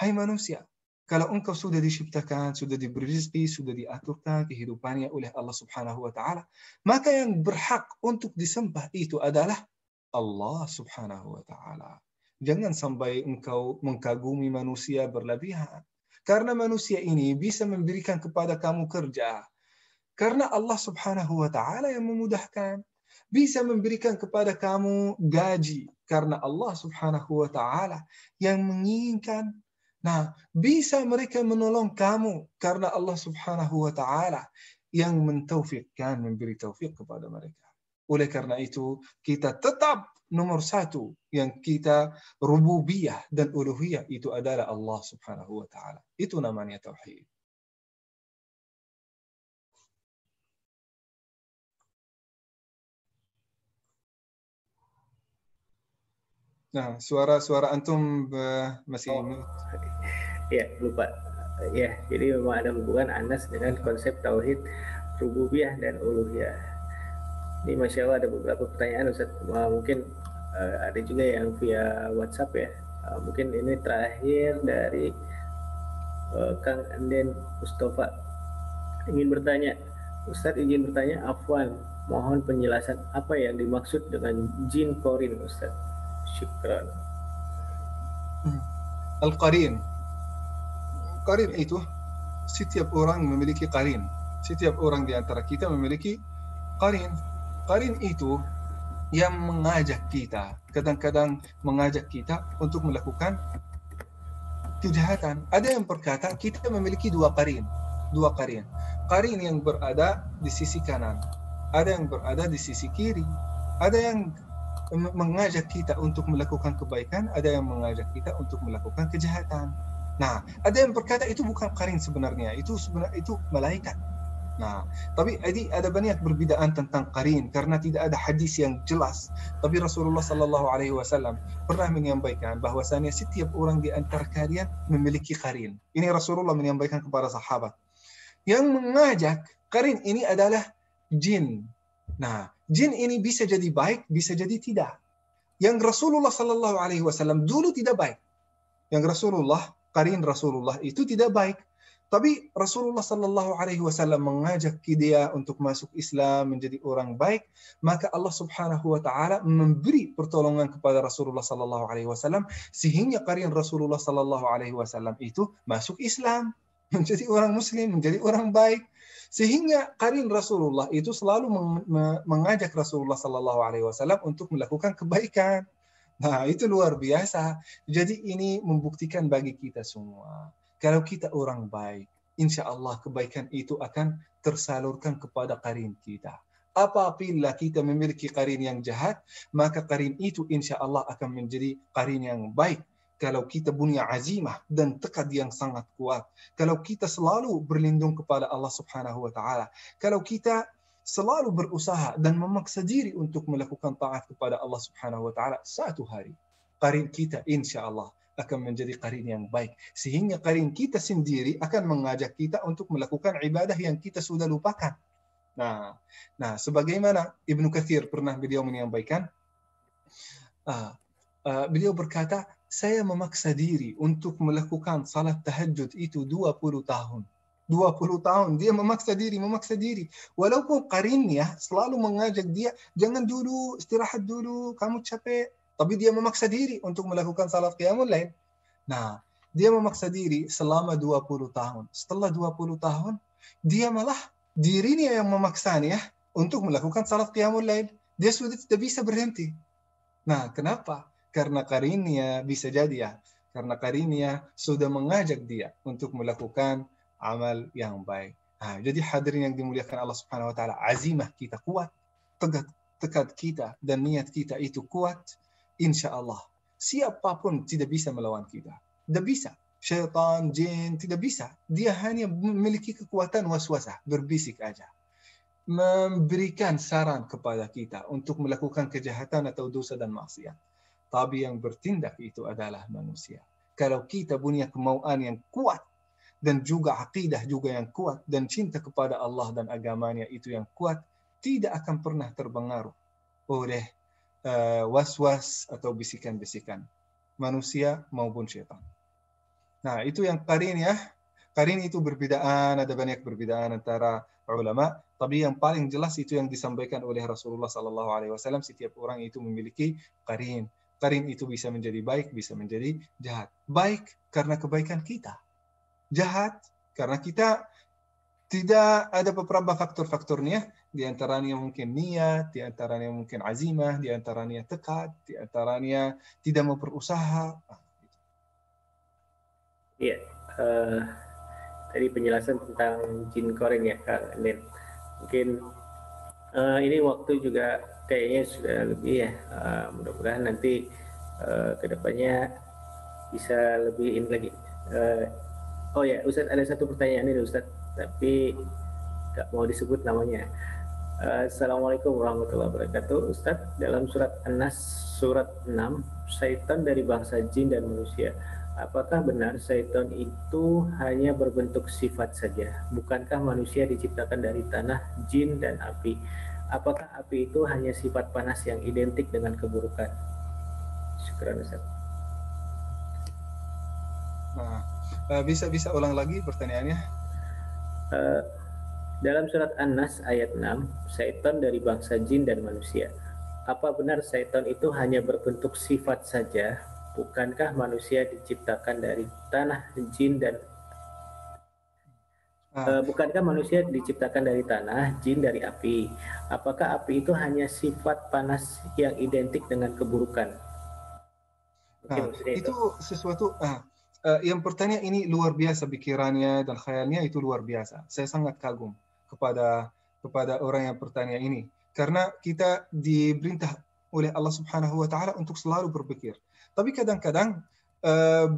hai manusia, kalau engkau sudah diciptakan, sudah diberi rezeki, sudah diaturkan kehidupannya oleh Allah Subhanahu wa taala, maka yang berhak untuk disembah itu adalah Allah Subhanahu wa taala. Jangan sampai engkau mengkagumi manusia berlebihan. Karena manusia ini bisa memberikan kepada kamu kerja. Karena Allah Subhanahu wa taala yang memudahkan. Bisa memberikan kepada kamu gaji karena Allah Subhanahu wa taala yang menginginkan. Nah, bisa mereka menolong kamu karena Allah Subhanahu wa taala yang mentaufikkan, memberi taufik kepada mereka. Oleh karena itu, kita tetap nomor satu yang kita rububiyah dan uluhiyah itu adalah Allah Subhanahu wa taala. Itu namanya tauhid. Nah, suara antum masih Ya, lupa. Ya, jadi memang ada hubungan Anas dengan konsep tauhid rububiyah dan uluhiyah. Ini Masya Allah ada beberapa pertanyaan Ustaz. Mungkin ada juga yang via WhatsApp ya. Mungkin ini terakhir dari Kang Anden Mustafa. Ingin bertanya, Ustaz izin bertanya, Afwan, mohon penjelasan apa yang dimaksud dengan jin korin Ustaz. Syukran. Al-Qarin. Qarin itu setiap orang memiliki qarin. Setiap orang di antara kita memiliki qarin. Qarin itu yang mengajak kita, kadang-kadang mengajak kita untuk melakukan kejahatan. Ada yang berkata kita memiliki dua qarin. Qarin yang berada di sisi kanan, ada yang berada di sisi kiri. Ada yang mengajak kita untuk melakukan kebaikan, ada yang mengajak kita untuk melakukan kejahatan. Nah, ada yang berkata itu bukan qarin sebenarnya, itu malaikat. Nah, tapi ada banyak perbedaan tentang qarin karena tidak ada hadis yang jelas. Tapi Rasulullah sallallahu alaihi wasallam pernah menyampaikan bahwasanya setiap orang di antara kalian memiliki qarin. Ini Rasulullah menyampaikan kepada sahabat. Yang mengajak qarin ini adalah jin. Nah, jin ini bisa jadi baik, bisa jadi tidak. Yang Rasulullah sallallahu alaihi wasallam dulu tidak baik. Yang qarin Rasulullah itu tidak baik. Tapi Rasulullah sallallahu alaihi wasallam mengajak dia untuk masuk Islam, menjadi orang baik, maka Allah Subhanahu wa taala memberi pertolongan kepada Rasulullah sallallahu alaihi wasallam sehingga qarin Rasulullah sallallahu alaihi wasallam itu masuk Islam. menjadi orang muslim, menjadi orang baik. Sehingga qarin Rasulullah itu selalu mengajak Rasulullah Sallallahu Alaihi Wasallam untuk melakukan kebaikan. Nah, itu luar biasa. Jadi ini membuktikan bagi kita semua, kalau kita orang baik, insya Allah kebaikan itu akan tersalurkan kepada qarin kita. Apabila kita memiliki qarin yang jahat, maka qarin itu insya Allah akan menjadi qarin yang baik. Kalau kita punya azimah dan tekad yang sangat kuat, kalau kita selalu berlindung kepada Allah Subhanahu wa taala, kalau kita selalu berusaha dan memaksa diri untuk melakukan taat kepada Allah Subhanahu wa taala, satu hari qarin kita insya Allah akan menjadi qarin yang baik, sehingga qarin kita sendiri akan mengajak kita untuk melakukan ibadah yang kita sudah lupakan. Nah, sebagaimana Ibnu Katsir pernah beliau menyampaikan, beliau berkata, saya memaksa diri untuk melakukan salat tahajud itu 20 tahun. 20 tahun dia memaksa diri. Walaupun qarinnya selalu mengajak dia, jangan dulu, istirahat dulu, kamu capek. Tapi dia memaksa diri untuk melakukan salat qiyamul lail. Nah, dia memaksa diri selama 20 tahun. Setelah 20 tahun, dia malah dirinya yang memaksanya untuk melakukan salat qiyamul lail. Dia sudah tidak bisa berhenti. Nah, kenapa? Karena qarinnya bisa jadi ya. Karena qarinnya sudah mengajak dia untuk melakukan amal yang baik. Nah, jadi hadirin yang dimuliakan Allah Subhanahu wa taala, azimah kita kuat, tekad kita dan niat kita itu kuat, insya Allah siapapun tidak bisa melawan kita. Tidak bisa. Syaitan, jin, tidak bisa. Dia hanya memiliki kekuatan waswasah, berbisik aja. Memberikan saran kepada kita untuk melakukan kejahatan atau dosa dan maksiat. Tapi yang bertindak itu adalah manusia. Kalau kita punya kemauan yang kuat dan juga akidah juga yang kuat dan cinta kepada Allah dan agamanya itu yang kuat, tidak akan pernah terpengaruh oleh was-was atau bisikan-bisikan manusia maupun syaitan. Nah, itu yang qarin ya. Qarin itu berbedaan, ada banyak perbedaan antara ulama, tapi yang paling jelas itu yang disampaikan oleh Rasulullah Sallallahu Alaihi Wasallam, setiap orang itu memiliki qarin. Qarin itu bisa menjadi baik, bisa menjadi jahat. Baik karena kebaikan kita. Jahat karena kita tidak ada beberapa faktor-faktornya, di antaranya mungkin niat, di antaranya mungkin azimah, di antaranya tekad, di antaranya tidak mau berusaha. Iya, tadi penjelasan tentang jin qarin ya Kak Nen. Mungkin ini waktu juga kayaknya sudah lebih ya. Mudah-mudahan nanti kedepannya bisa lebih ini lagi. Oh ya, Ustadz, ada satu pertanyaan ini Ustadz, tapi nggak mau disebut namanya. Assalamualaikum warahmatullahi wabarakatuh. Ustadz, dalam surat An-Nas surat 6, syaitan dari bangsa jin dan manusia. Apakah benar syaitan itu hanya berbentuk sifat saja? Bukankah manusia diciptakan dari tanah, jin, dan api? Apakah api itu hanya sifat panas yang identik dengan keburukan? Syukran, Ustaz. Nah, bisa ulang lagi pertanyaannya? Dalam surat An-Nas ayat 6, syaitan dari bangsa jin dan manusia. Apa benar syaitan itu hanya berbentuk sifat saja? Bukankah manusia diciptakan dari tanah, jin, dan bukankah manusia diciptakan dari tanah, jin, dari api? Apakah api itu hanya sifat panas yang identik dengan keburukan? Itu sesuatu. Yang pertanyaan ini luar biasa, pikirannya dan khayalnya itu luar biasa. Saya sangat kagum kepada orang yang bertanya ini, karena kita diperintah oleh Allah Subhanahu wa taala untuk selalu berpikir. Tapi kadang-kadang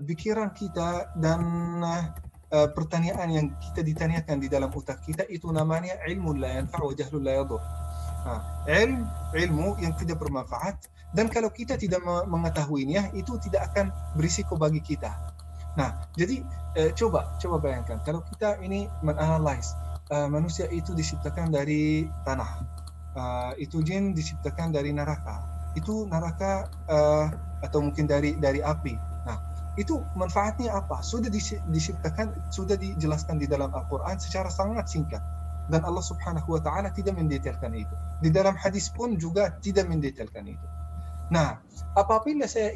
pikiran kita dan pertanyaan yang kita ditanyakan di dalam otak kita itu namanya ilmu la yanfa' wa jahlun la yadur. Ilmu yang tidak bermanfaat, dan kalau kita tidak mengetahuinya itu tidak akan berisiko bagi kita. Nah, jadi coba bayangkan kalau kita ini menganalisis manusia itu diciptakan dari tanah, itu jin diciptakan dari neraka, itu neraka atau mungkin dari api. Nah, itu manfaatnya apa? Sudah diciptakan, sudah dijelaskan di dalam Al-Quran secara sangat singkat, dan Allah Subhanahu wa taala tidak mendetailkan itu. Di dalam hadis pun juga tidak mendetailkan itu. Nah, apabila saya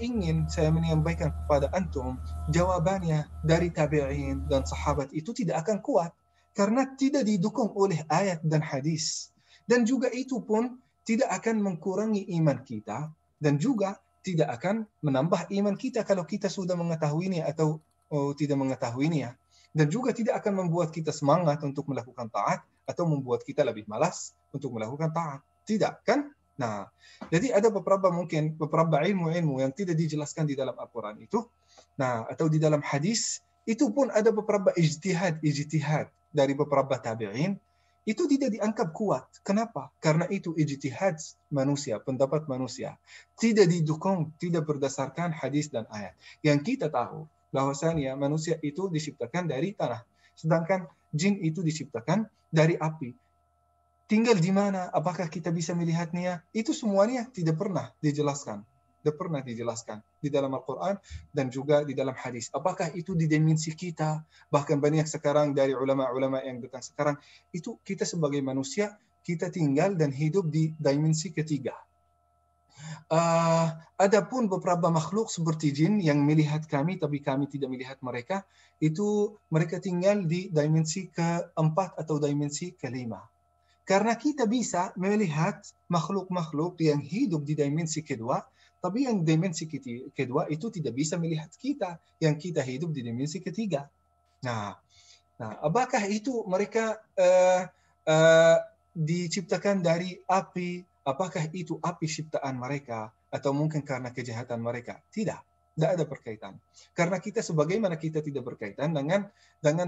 menyampaikan kepada antum jawabannya dari tabi'in dan sahabat itu tidak akan kuat karena tidak didukung oleh ayat dan hadis. Dan juga itu pun tidak akan mengurangi iman kita dan juga tidak akan menambah iman kita kalau kita sudah mengetahuinya atau tidak mengetahuinya. Dan juga tidak akan membuat kita semangat untuk melakukan taat atau membuat kita lebih malas untuk melakukan taat. Tidak, kan? Nah, jadi ada beberapa ilmu-ilmu yang tidak dijelaskan di dalam Al-Quran itu, nah atau di dalam hadis, itu pun ada beberapa ijtihad dari beberapa tabi'in, itu tidak dianggap kuat. Kenapa? Karena itu ijtihad manusia, pendapat manusia. Tidak didukung, tidak berdasarkan hadis dan ayat. Yang kita tahu, bahwasanya manusia itu diciptakan dari tanah. Sedangkan jin itu diciptakan dari api. Tinggal di mana, apakah kita bisa melihatnya? Itu semuanya tidak pernah dijelaskan. Tidak pernah dijelaskan di dalam Al-Quran dan juga di dalam hadis. Apakah itu di dimensi kita? Bahkan banyak sekarang dari ulama-ulama yang datang sekarang, itu kita sebagai manusia, kita tinggal dan hidup di dimensi ketiga. Adapun beberapa makhluk seperti jin yang melihat kami, tapi kami tidak melihat mereka, itu mereka tinggal di dimensi keempat atau dimensi kelima. Karena kita bisa melihat makhluk-makhluk yang hidup di dimensi kedua, tapi yang dimensi kedua itu tidak bisa melihat kita, yang kita hidup di dimensi ketiga. Nah, apakah itu mereka diciptakan dari api? Apakah itu api ciptaan mereka? Atau mungkin karena kejahatan mereka? Tidak. Tidak ada berkaitan. Karena kita sebagaimana kita tidak berkaitan dengan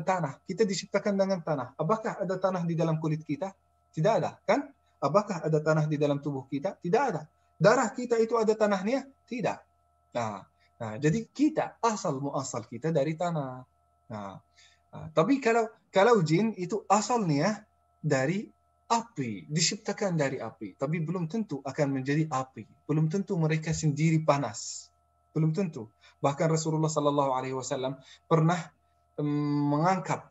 tanah. Kita diciptakan dengan tanah. Apakah ada tanah di dalam kulit kita? Tidak ada, kan? Apakah ada tanah di dalam tubuh kita? Tidak ada. Darah kita itu ada tanahnya? Tidak. Nah, jadi kita asal kita dari tanah. Tapi kalau jin itu asalnya dari api, diciptakan dari api, tapi belum tentu akan menjadi api. Belum tentu mereka sendiri panas. Belum tentu. Bahkan Rasulullah Sallallahu Alaihi Wasallam pernah mengangkat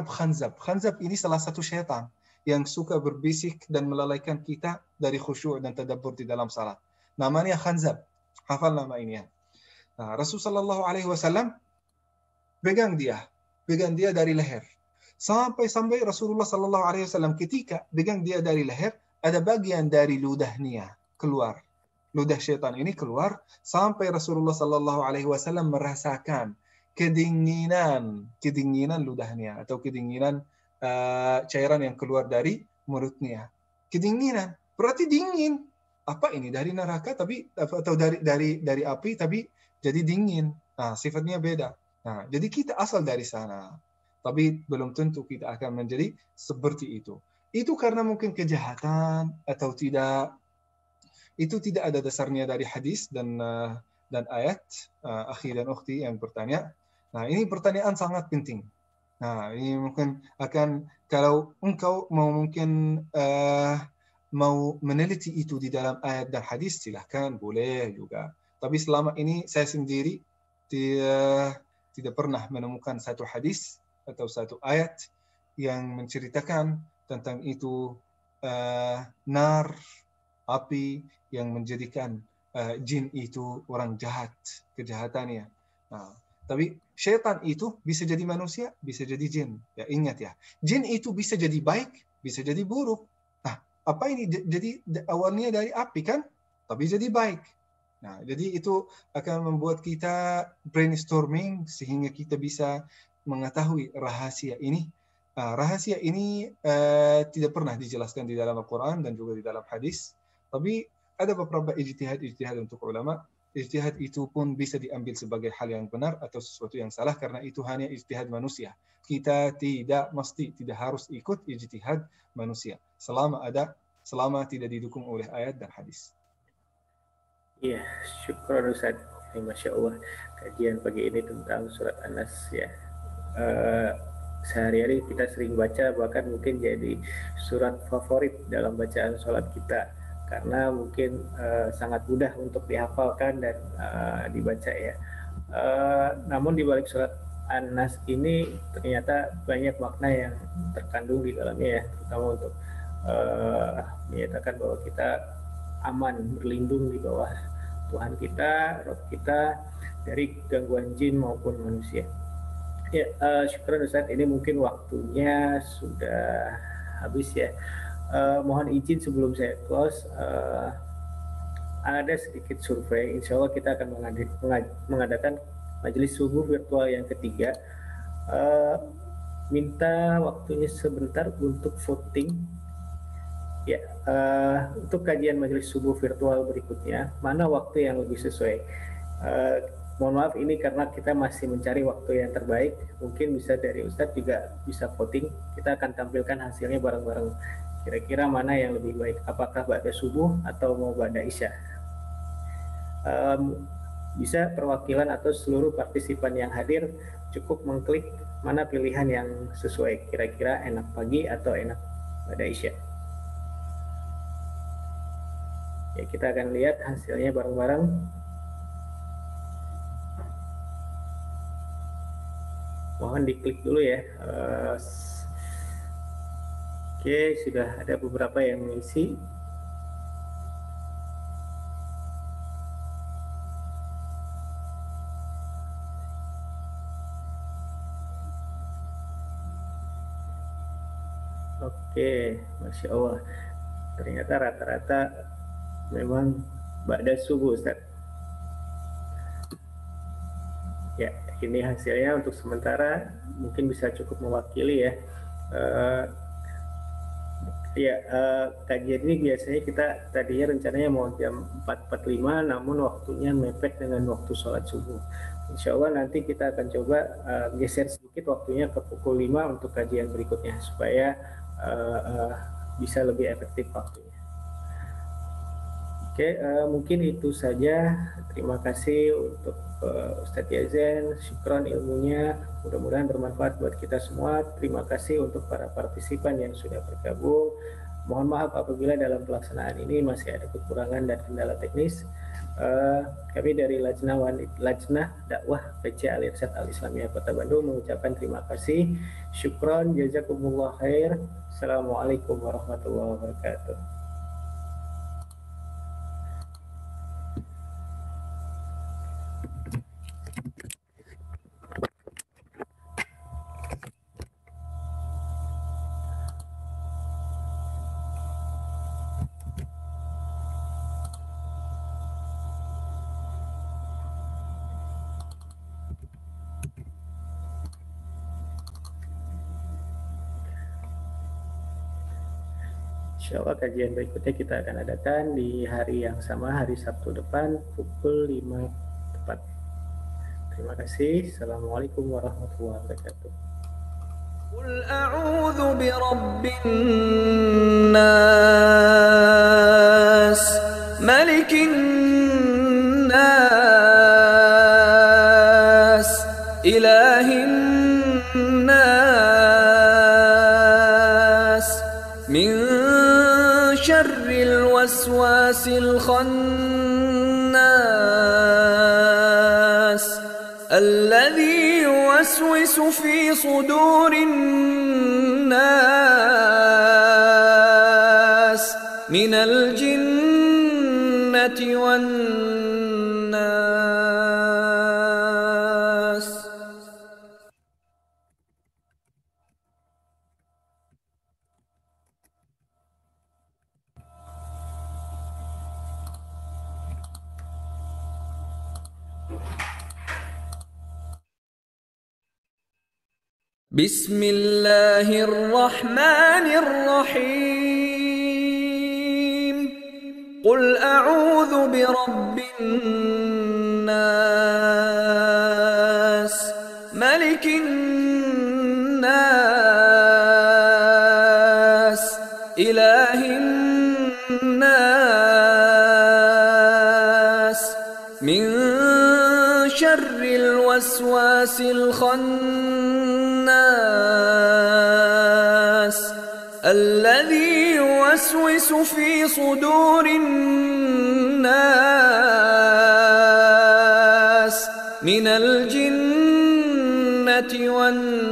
khanzab. Khanzab ini salah satu syaitan yang suka berbisik dan melalaikan kita dari khusyuk dan tadabbur di dalam salat. Namanya khanzab. Hafal nama ini ya. Nah, Rasulullah Sallallahu Alaihi Wasallam pegang dia dari leher. Sampai Rasulullah Sallallahu Alaihi Wasallam ketika pegang dia dari leher, ada bagian dari ludahnya keluar. Ludah syaitan ini keluar sampai Rasulullah Sallallahu Alaihi Wasallam merasakan kedinginan ludahnya atau kedinginan cairan yang keluar dari mulutnya. Kedinginan, berarti dingin. Apa ini dari neraka atau dari api tapi jadi dingin. Nah, sifatnya beda. Nah, jadi kita asal dari sana. Tapi belum tentu kita akan menjadi seperti itu. Itu karena mungkin kejahatan atau tidak. Itu tidak ada dasarnya dari hadis dan ayat. Akhi dan ukhti yang bertanya. Nah, ini pertanyaan sangat penting. Nah, ini mungkin akan kalau engkau mau meneliti itu di dalam ayat dan hadis, silahkan, boleh juga. Tapi selama ini saya sendiri tidak pernah menemukan satu hadis atau satu ayat yang menceritakan tentang itu nar, api yang menjadikan jin itu orang jahat, kejahatannya. Nah, tapi syaitan itu bisa jadi manusia, bisa jadi jin. Ya, ingat ya, jin itu bisa jadi baik, bisa jadi buruk. Nah, apa ini? Jadi awalnya dari api kan, tapi jadi baik. Nah, jadi itu akan membuat kita brainstorming sehingga kita bisa mengetahui rahasia ini. Rahasia ini tidak pernah dijelaskan di dalam Al-Quran dan juga di dalam hadis. Tapi ada beberapa ijtihad untuk ulama. Ijtihad itu pun bisa diambil sebagai hal yang benar atau sesuatu yang salah karena itu hanya ijtihad manusia. Kita tidak harus ikut ijtihad manusia selama tidak didukung oleh ayat dan hadis. Iya, syukur Ustaz. Masya Allah, kajian pagi ini tentang surat An-Nas ya. Sehari-hari kita sering baca, bahkan mungkin jadi surat favorit dalam bacaan sholat kita. Karena mungkin sangat mudah untuk dihafalkan dan dibaca ya. Namun di balik surat An-Nas ini ternyata banyak makna yang terkandung di dalamnya ya, terutama untuk menyatakan bahwa kita aman, berlindung di bawah Tuhan kita, Rob kita, dari gangguan jin maupun manusia. Ya, syukur Ustaz, ini mungkin waktunya sudah habis ya. Mohon izin sebelum saya close, ada sedikit survei. Insya Allah kita akan mengadakan majelis subuh virtual yang ketiga. Minta waktunya sebentar untuk voting. Ya, untuk kajian majelis subuh virtual berikutnya, mana waktu yang lebih sesuai? Mohon maaf ini karena kita masih mencari waktu yang terbaik. Mungkin bisa dari Ustadz juga bisa voting. Kita akan tampilkan hasilnya bareng-bareng. Kira-kira mana yang lebih baik? Apakah ba'da subuh atau mau ba'da isya? Bisa perwakilan atau seluruh partisipan yang hadir cukup mengklik mana pilihan yang sesuai. Kira-kira enak pagi atau enak ba'da isya. Ya, kita akan lihat hasilnya bareng-bareng. Mohon diklik dulu ya. Oke, sudah ada beberapa yang mengisi. Oke, Masya Allah. Ternyata rata-rata memang ba'da subuh, Ustaz. Ya, ini hasilnya untuk sementara mungkin bisa cukup mewakili ya. Kajian ini biasanya kita tadinya rencananya mau jam 4.45, namun waktunya mepet dengan waktu sholat subuh. Insya Allah nanti kita akan coba geser sedikit waktunya ke pukul 5 untuk kajian berikutnya, supaya bisa lebih efektif waktunya. Oke, mungkin itu saja. Terima kasih untuk Ustadz Yazen, syukron ilmunya, mudah-mudahan bermanfaat buat kita semua. Terima kasih untuk para partisipan yang sudah bergabung. Mohon maaf apabila dalam pelaksanaan ini masih ada kekurangan dan kendala teknis. Kami dari Lajnah Dakwah PC Al-Irsyad Al-Islamiyah Kota Bandung mengucapkan terima kasih. Syukron, jazakumullah khair. Assalamualaikum warahmatullahi wabarakatuh. Insya Allah kajian berikutnya kita akan adakan di hari yang sama, hari Sabtu depan pukul 5 tepat. Terima kasih. Assalamualaikum warahmatullahi wabarakatuh. قل أعوذ برب الناس ملك الناس إله الناس من شر الوسواس الخناس الذي يوسوس في صدور الناس من الجنة والناس. بسم الله الرحمن الرحيم قل أعوذ برب الناس ملك الناس إله الناس من شر الوسواس الخناس الذي يوسوس في صدور الناس من الجنة والناس.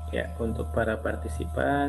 Ya, untuk para partisipan